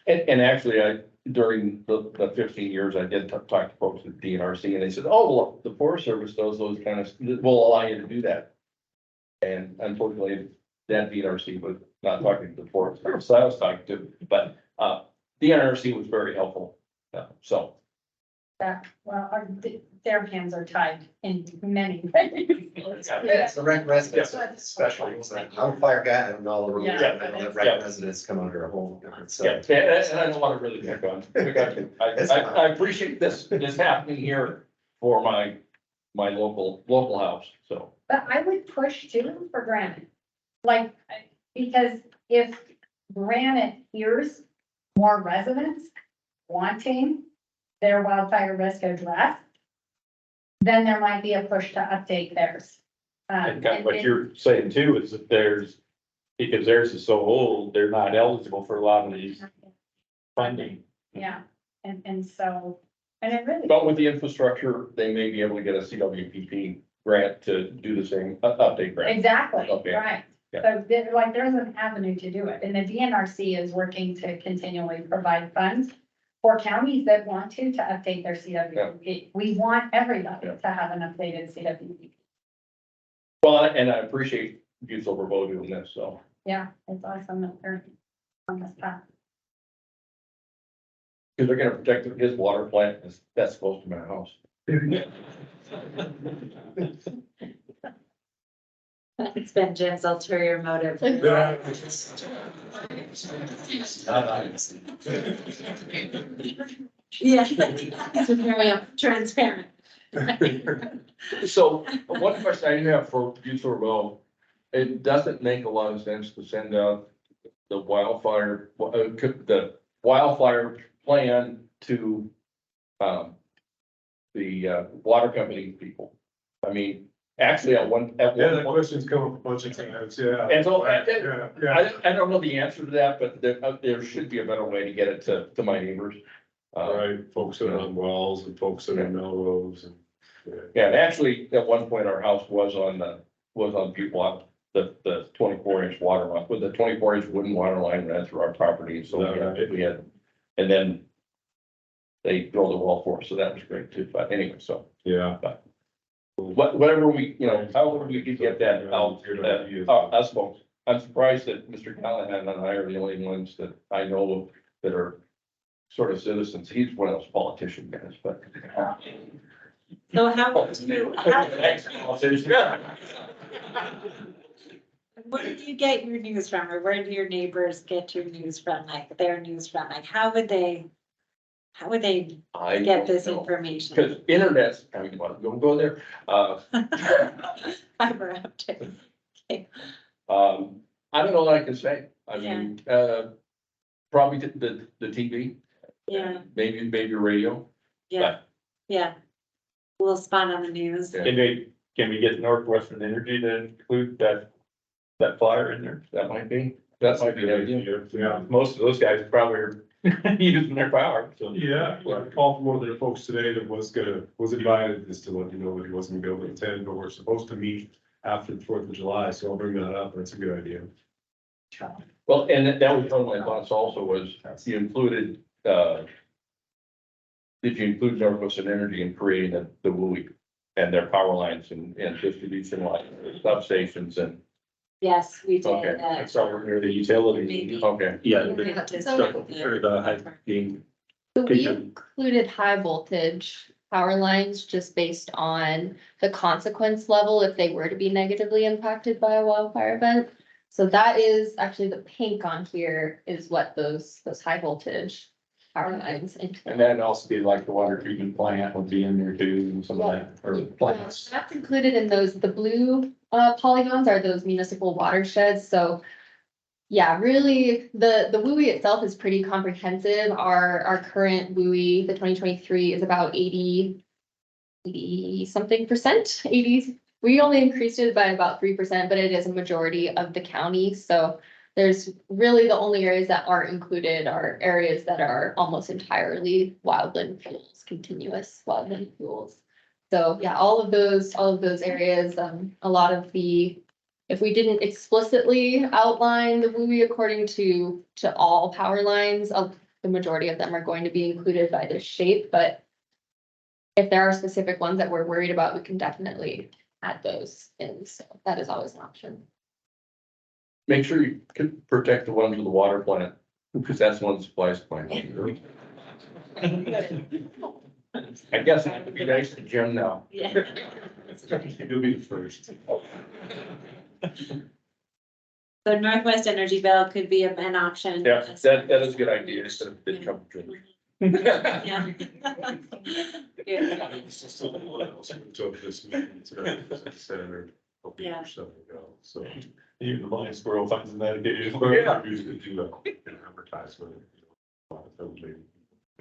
[SPEAKER 7] And actually, during the 15 years, I did talk to folks at DNRC, and they said, oh, well, the Forest Service does those kind of, will allow you to do that. And unfortunately, that DNRC was not talking to the Forest Service, I was talking to, but, DNRC was very helpful, so.
[SPEAKER 4] That, well, their hands are tied in many ways.
[SPEAKER 8] it's the rent residents, especially, it's like, I'm a fire guy, I don't know all the rules,
[SPEAKER 4] Yeah.
[SPEAKER 8] I know that rent residents come under a whole different
[SPEAKER 7] Yeah,
[SPEAKER 8] set.
[SPEAKER 7] and I don't want to really pick on. I appreciate this happening here for my local house, so.
[SPEAKER 4] But I would push too for Granite. Like, because if Granite hears more residents wanting their wildfire risk addressed, then there might be a push to update theirs.
[SPEAKER 9] And kind of what you're saying too, is that because theirs is so old, they're not eligible for a lot of these funding.
[SPEAKER 4] Yeah, And so, and it really.
[SPEAKER 7] But with the infrastructure, they may be able to get a CWPP grant to do the same, update grant.
[SPEAKER 4] Exactly,
[SPEAKER 7] Okay.
[SPEAKER 4] right.
[SPEAKER 7] Yeah.
[SPEAKER 4] So like, there's an avenue to do it, and the DNRC is working to continually provide funds for counties that want to update their CWPP. We want everybody
[SPEAKER 7] Yeah.
[SPEAKER 4] to have an updated CWPP.
[SPEAKER 7] Well, and I appreciate Butte-Silver doing this, so.
[SPEAKER 4] Yeah, it's awesome that they're on this path.
[SPEAKER 7] Because they're gonna protect his water plant, that's close to my house.
[SPEAKER 1] It's been Jim's ulterior motive. Yeah, it's very transparent.
[SPEAKER 7] So one question I do have for Butte-Silver, it doesn't make a lot of sense to send out the wildfire plan to the water company people. I mean, actually, at
[SPEAKER 2] Yeah,
[SPEAKER 7] one
[SPEAKER 2] that
[SPEAKER 7] point,
[SPEAKER 2] question's come up a bunch of times, yeah.
[SPEAKER 7] and so
[SPEAKER 2] Yeah.
[SPEAKER 7] I don't know the answer to that, but there should be a better way to get it to my neighbors.
[SPEAKER 2] Right, folks that are on wells and folks that are in Melrose and.
[SPEAKER 7] Yeah, and actually, at one point, our house was on Butte Water, the 24-inch water line, with the 24-inch wooden water line ran through our property, so we had, and then they drilled the well for us, so that was great too, but anyway, so.
[SPEAKER 2] Yeah.
[SPEAKER 7] Whatever we, however we could get that out, us folks, I'm surprised that Mr. Callahan and I are the only ones that I know of that are sort of citizens. He's one of those politician guys, but.
[SPEAKER 1] So how do you, where do you get your news from, or where do your neighbors get your news from, like their news from, like how would they get this information?
[SPEAKER 7] Because internet's, I mean, don't go there.
[SPEAKER 1] Fiber optic.
[SPEAKER 7] I don't know what I can say. I mean, probably the TV.
[SPEAKER 1] Yeah,
[SPEAKER 7] Maybe radio.
[SPEAKER 1] yeah, yeah. A little spot on the news.
[SPEAKER 7] Yeah.
[SPEAKER 9] Can we get Northwestern Energy to include that flyer in there?
[SPEAKER 7] That might be the idea.
[SPEAKER 2] Yeah.
[SPEAKER 9] Most of those guys probably are using their power, so.
[SPEAKER 2] Yeah, well, I called from one of their folks today that was invited, just to let you know that he wasn't gonna be able to attend, but we're supposed to meet after the 4th of July, so I'll bring that up, that's a good idea.
[SPEAKER 7] Well, and that was one of my thoughts also was you included, did you include Northwestern Energy in creating the WUI and their power lines and distribution lines, substations and,
[SPEAKER 1] Yes, we did.
[SPEAKER 7] Okay,
[SPEAKER 9] That's over near the utility.
[SPEAKER 1] Maybe.
[SPEAKER 7] okay.
[SPEAKER 9] Yeah.
[SPEAKER 1] So-
[SPEAKER 9] Or the high being.
[SPEAKER 3] So we included high voltage power lines just based on the consequence level if they were to be negatively impacted by a wildfire event. So that is actually the pink on here is what those high voltage power lines.
[SPEAKER 9] And that'd also be like the water treatment plant would be in there too, and some of that, or plants.
[SPEAKER 3] That's included in those, the blue polygons are those municipal watersheds, so. Yeah, really, the WUI itself is pretty comprehensive. Our current WUI, the 2023 is about 80 something percent, 80. We only increased it by about 3%, but it is a majority of the county, so. There's really the only areas that aren't included are areas that are almost entirely wildland fuels, continuous wildland fuels. So yeah, all of those areas, a lot of if we didn't explicitly outline the WUI according to all power lines, the majority of them are going to be included by this shape, but if there are specific ones that we're worried about, we can definitely add those in, so that is always an option.
[SPEAKER 7] Make sure you can protect the ones with the water plant, because that's one that supplies the plant. I guess I have to be nice to Jim now.
[SPEAKER 1] Yeah.
[SPEAKER 2] You'll be the first.
[SPEAKER 1] So Northwest Energy Bill could be an option.
[SPEAKER 7] Yeah, that is a good idea, instead of big trouble.
[SPEAKER 1] Yeah.
[SPEAKER 2] So this meeting, Senator,
[SPEAKER 1] Yeah.
[SPEAKER 2] or something ago, so.
[SPEAKER 9] Even the blind squirrel finds in that occasion.
[SPEAKER 7] Yeah.
[SPEAKER 2] Usually do an advertisement, a lot of them do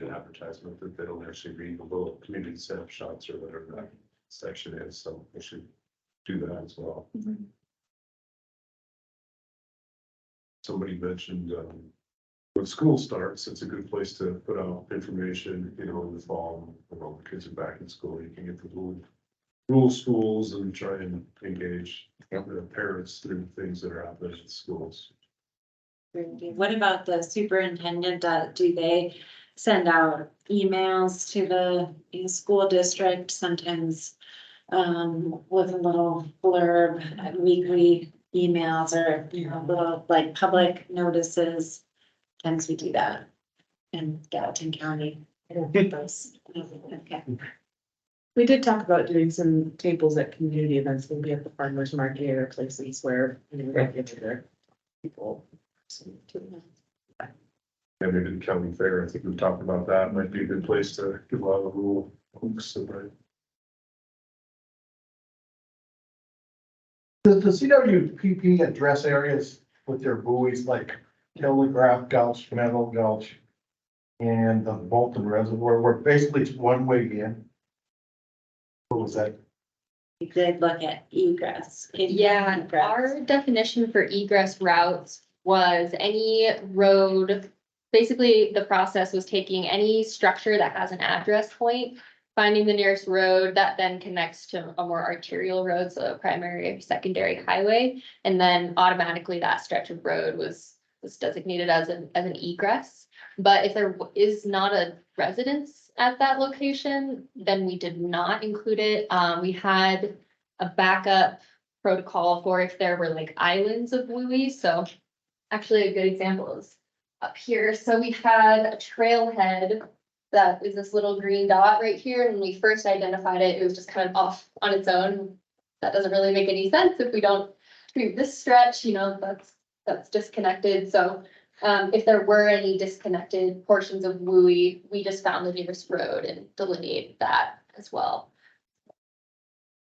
[SPEAKER 2] an advertisement that they don't actually read the little community snapshots or whatever that section is, so we should do that as well. Somebody mentioned, when school starts, it's a good place to put out information, in the fall, when all the kids are back in school, you can get the rural schools and try and engage the parents through things that are happening at the schools.
[SPEAKER 1] What about the superintendent? Do they send out emails to the school district sometimes with a little blurb, weekly emails or, little like public notices? Sometimes we do that in Gallatin County. I don't think those. Okay.
[SPEAKER 10] We did talk about doing some tables at community events, maybe at the farmer's market or places where, regular people.
[SPEAKER 2] And maybe the county fair, I think we talked about that, might be a good place to get a lot of rural folks.
[SPEAKER 11] Does the CWPP address areas with their buoys like Telegraph Gulch, Meadow Gulch, and the Bolton Reservoir, where basically it's one way in? What was that?
[SPEAKER 1] We did look at egress.
[SPEAKER 3] Yeah,
[SPEAKER 1] Egress.
[SPEAKER 3] our definition for egress routes was any road. Basically, the process was taking any structure that has an address point, finding the nearest road that then connects to a more arterial road, so a primary or secondary highway. And then automatically that stretch of road was designated as an egress. But if there is not a residence at that location, then we did not include it. We had a backup protocol for if there were like islands of buoys. So actually a good example is up here. So we had a trailhead that is this little green dot right here. And when we first identified it, it was just kind of off on its own. That doesn't really make any sense if we don't treat this stretch, that's disconnected. So if there were any disconnected portions of buoy, we just found the nearest road and delineated that as well.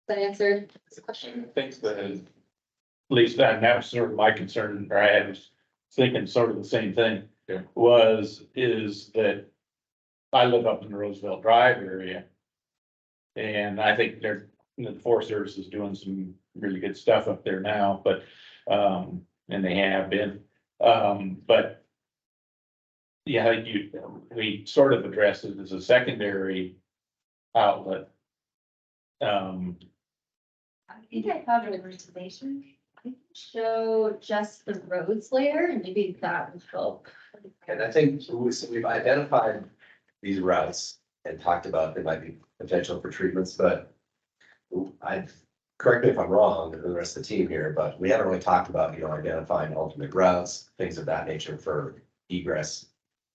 [SPEAKER 3] Does that answer the question?
[SPEAKER 9] I think that, at least that was sort of my concern, or I was thinking sort of the same thing.
[SPEAKER 7] Yeah.
[SPEAKER 9] Is that I live up in the Roosevelt Drive area. And I think the Forest Service is doing some really good stuff up there now, but, and they have been. But yeah, we sort of addressed it as a secondary outlet.
[SPEAKER 3] I think I have an organization. I can show just the roads layer and maybe that would help.
[SPEAKER 8] And I think we've identified these routes and talked about there might be potential for treatments, but correct me if I'm wrong, and the rest of the team here, but we haven't really talked about, identifying alternate routes, things of that nature for egress.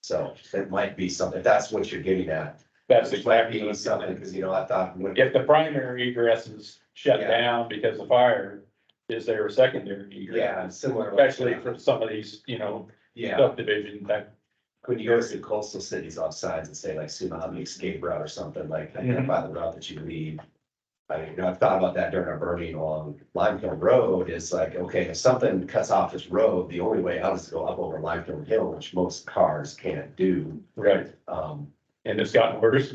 [SPEAKER 8] So it might be something, if that's what you're getting at.
[SPEAKER 9] That's
[SPEAKER 8] It might
[SPEAKER 9] exactly
[SPEAKER 8] be
[SPEAKER 9] what
[SPEAKER 8] something, because I thought.
[SPEAKER 9] if the primary egress is shut
[SPEAKER 8] Yeah.
[SPEAKER 9] down because of fire, is there a secondary egress?
[SPEAKER 8] Yeah, similar.
[SPEAKER 9] Especially for some of these,
[SPEAKER 8] Yeah,
[SPEAKER 9] subdivision type.
[SPEAKER 8] when you go to coastal cities off sides and say like tsunami escape route or something, like identify the route that you need. I've thought about that during our burning along Limestone Road. It's like, okay, if something cuts off this road, the only way out is to go up over Limestone Hill, which most cars can't do.
[SPEAKER 9] Right. And it's gotten worse.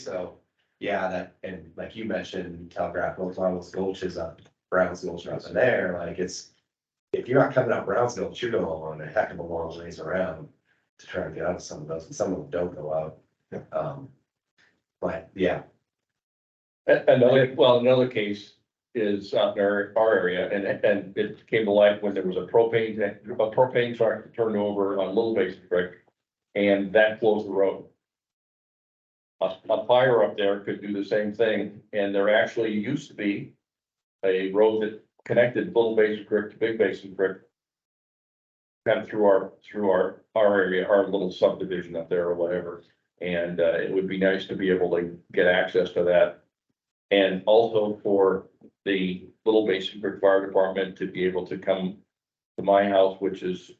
[SPEAKER 8] So, yeah, that, and like you mentioned, Telegraph, those gulches up, Browns Gulch up in there, like if you're not coming out Browns Gulch, you're going on a heck of a long ways around to try and get out of some of those, and some of them don't go out. But yeah.
[SPEAKER 7] Another case is out in our area, and it came to light when there was a propane truck turned over on Little Basin Creek, and that closed the road. A fire up there could do the same thing, and there actually used to be a road that connected Little Basin Creek to Big Basin Creek. Kind of through our area, our little subdivision up there or whatever, and it would be nice to be able to get access to that. And also for the Little Basin Creek Fire Department to be able to come to my house, which is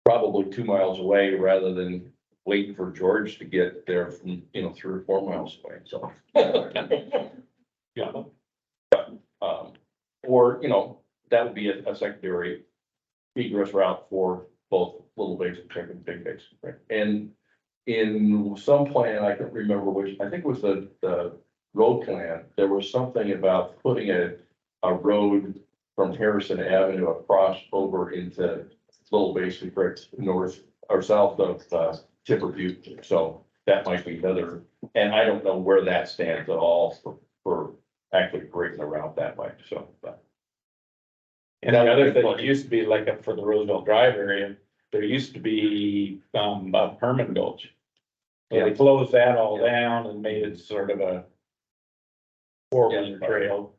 [SPEAKER 7] probably 2 miles away, rather than waiting for George to get there from, 3 or 4 miles away, so. Yeah. Or, that would be a secondary egress route for both Little Basin Creek and Big Basin Creek. And in some plan, I can't remember which, I think it was the road plan, there was something about putting a road from Harrison Avenue across over into Little Basin Creek north or south of, Timber Butte, so that might be another, and I don't know where that stands at all for actually breaking the route that way, so, but.
[SPEAKER 9] And the other thing, it used to be like up for the Roosevelt Drive area, there used to be, a Herman Gulch. So they closed that all down and made it sort of a four-wheeler trail.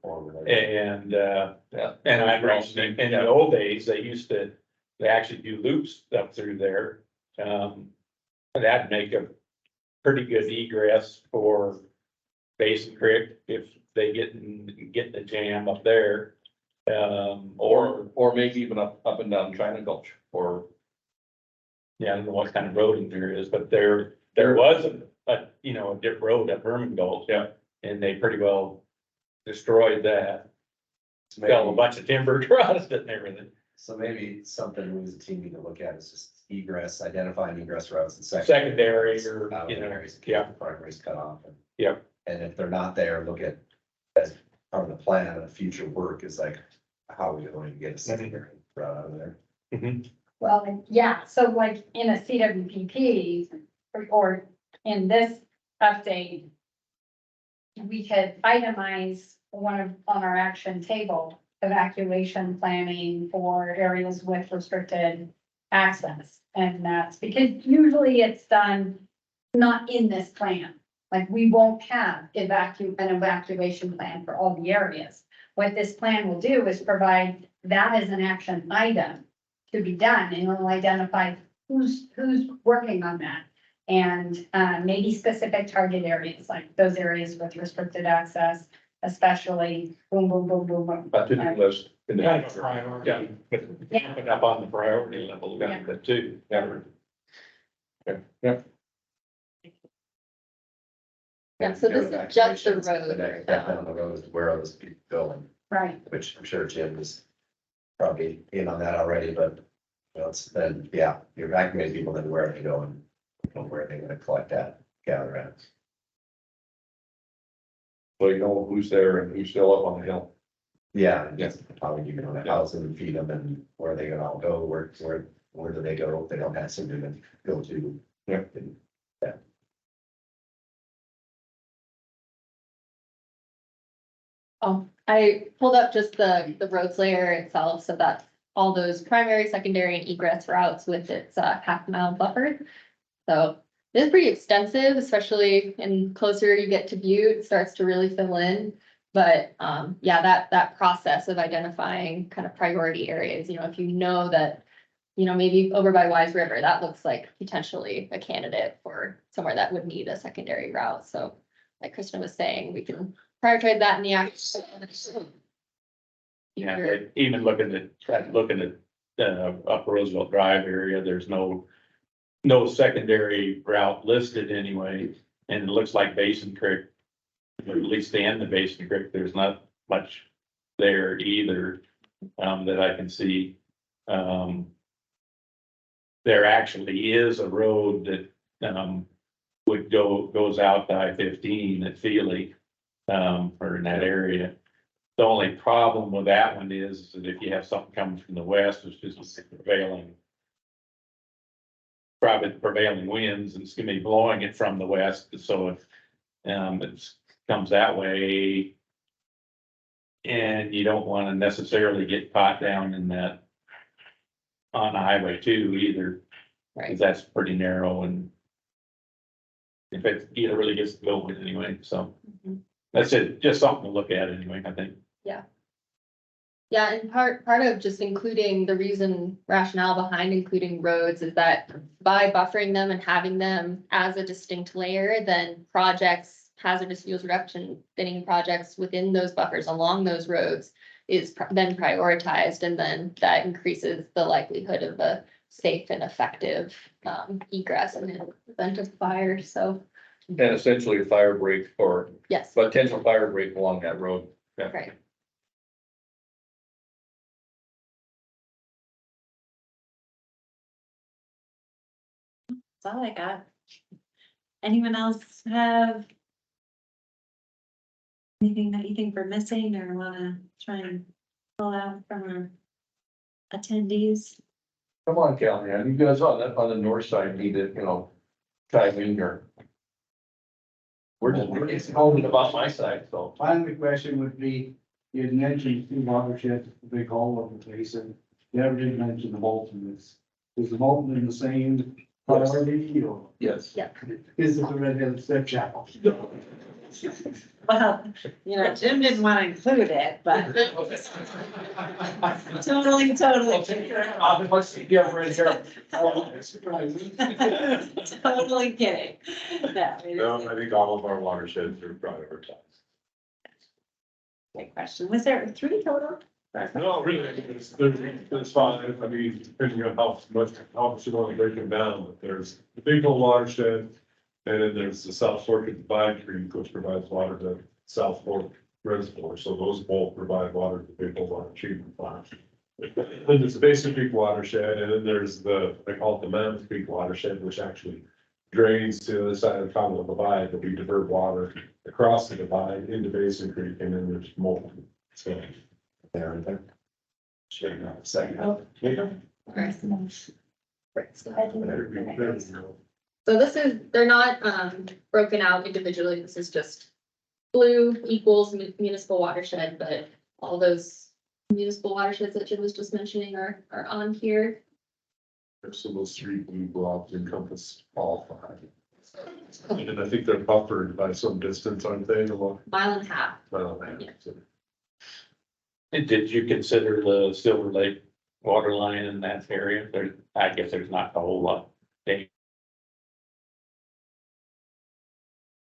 [SPEAKER 9] And, and I remember in the old days, they actually do loops up through there. And that'd make a pretty good egress for Basin Creek if they get in the jam up there.
[SPEAKER 7] Or maybe even up and down China Gulch, or.
[SPEAKER 9] Yeah, I don't know what kind of roading there is, but there was a dip road up Herman Gulch.
[SPEAKER 7] Yeah.
[SPEAKER 9] And they pretty well destroyed that.
[SPEAKER 8] So
[SPEAKER 9] Fell a
[SPEAKER 8] maybe,
[SPEAKER 9] bunch of timber across it and everything.
[SPEAKER 8] so maybe something we as a team need to look at is just egress, identifying egress routes and
[SPEAKER 9] Secondary or,
[SPEAKER 8] out
[SPEAKER 9] you
[SPEAKER 8] of
[SPEAKER 9] know,
[SPEAKER 8] areas,
[SPEAKER 9] yeah.
[SPEAKER 8] primaries cut off. And-
[SPEAKER 9] Yep.
[SPEAKER 8] And if they're not there, look at, as part of the plan of future work is like, how are we going to get a secondary route out of there?
[SPEAKER 4] Well, yeah, so like in a CWPP or in this update, we could itemize on our action table, evacuation planning for areas with restricted access. And that's because usually it's done not in this plan. Like we won't have an evacuation plan for all the areas. What this plan will do is provide that as an action item to be done, and it'll identify who's working on that. And maybe specific target areas, like those areas with restricted access, especially boom, boom, boom, boom, boom.
[SPEAKER 7] A to-do list. in the
[SPEAKER 9] Kind of a
[SPEAKER 7] future.
[SPEAKER 9] priority, but up on the priority level,
[SPEAKER 4] Yeah.
[SPEAKER 9] but too.
[SPEAKER 7] Yeah. Yeah.
[SPEAKER 3] Yeah, so this is just the road.
[SPEAKER 8] The next step down the road is where are those people going,
[SPEAKER 4] Right,
[SPEAKER 8] which I'm sure Jim is probably in on that already, but. You know, it's then, yeah, you're evacuating people, then where are they going? Where are they gonna collect that, gather at?
[SPEAKER 7] So you know who's there and who's still up on the hill.
[SPEAKER 8] Yeah, and just how you know, house them and feed them and where are they gonna all go, where do they go if they don't have something to go to?
[SPEAKER 7] Yeah.
[SPEAKER 8] And
[SPEAKER 3] Oh, I pulled up just the roads layer itself, so that's all those primary, secondary and egress routes with its half-mile buffer. So it's pretty extensive, especially in closer you get to Butte, it starts to really fill in. But yeah, that process of identifying kind of priority areas, if you know that, maybe over by Wise River, that looks like potentially a candidate for somewhere that would need a secondary route. So like Kristen was saying, we can prioritize that in the action.
[SPEAKER 9] Yeah, even looking at up Roosevelt Drive area, there's no secondary route listed anyway. And it looks like Basin Creek, at least the end of Basin Creek, there's not much there either, that I can see. There actually is a road that, goes out to I-15 at Feely, or in that area. The only problem with that one is that if you have something coming from the west, it's just prevailing winds, and it's gonna be blowing it from the west, so if, it comes that way. And you don't wanna necessarily get caught down in that on Highway 2 either,
[SPEAKER 3] Right.
[SPEAKER 7] because that's pretty narrow and if it really gets going anyway, so
[SPEAKER 3] Mhm.
[SPEAKER 7] that's it, just something to look at anyway, I think.
[SPEAKER 3] Yeah, and part of just including the reason rationale behind including roads is that by buffering them and having them as a distinct layer, then projects, hazardous fuels reduction thinning projects within those buffers along those roads is then prioritized, and then that increases the likelihood of a safe and effective egress in the event of fire. So
[SPEAKER 7] And essentially a fire break or
[SPEAKER 3] yes,
[SPEAKER 7] potential fire break along that road. Yeah.
[SPEAKER 3] right.
[SPEAKER 1] That's all I got. Anyone else have anything that you think we're missing or wanna try and pull out from our attendees?
[SPEAKER 7] Come on, Callahan, you guys on the north side need to, chime in here. We're just holding about my side, so.
[SPEAKER 11] Final question would be, you had mentioned two watersheds, the big hole of the basin. You never did mention the Bolton. Is the Bolton in the same priority or
[SPEAKER 7] Yes.
[SPEAKER 11] is it the Red Hill Step Chapel?
[SPEAKER 1] Well, Jim didn't want to include it, but totally totally kidding. No, it
[SPEAKER 2] No,
[SPEAKER 1] is
[SPEAKER 2] I think all of our watersheds are prioritized.
[SPEAKER 1] a great question. Was there 3 total?
[SPEAKER 2] No, really, there's fine, I mean, depending on how much you want to break them down, but there's the Big Hole watershed. And then there's the South Fork of Divide Creek, which provides water to South Fork Reservoir, so those both provide water to the Big Hole Water Treatment Plant. Then there's the Basin Creek watershed, and then there's they call it the Mammoth Creek watershed, which actually drains to the other side of the Continental Divide, but we divert water across the divide into Basin Creek, and then there's multiple. So,
[SPEAKER 8] There and there. Sure, second.
[SPEAKER 3] So this is, they're not broken out individually. This is just blue equals municipal watershed, but all those municipal watersheds that Jim was just mentioning are on here.
[SPEAKER 2] So those 3 blue blobs encompass all 5. And I think they're buffered by some distance, aren't they? Along,
[SPEAKER 3] 1.5 miles.
[SPEAKER 2] well, man,
[SPEAKER 3] Yeah.
[SPEAKER 2] so-
[SPEAKER 9] Did you consider the Silver Lake water line in that area? I guess there's not a whole lot. They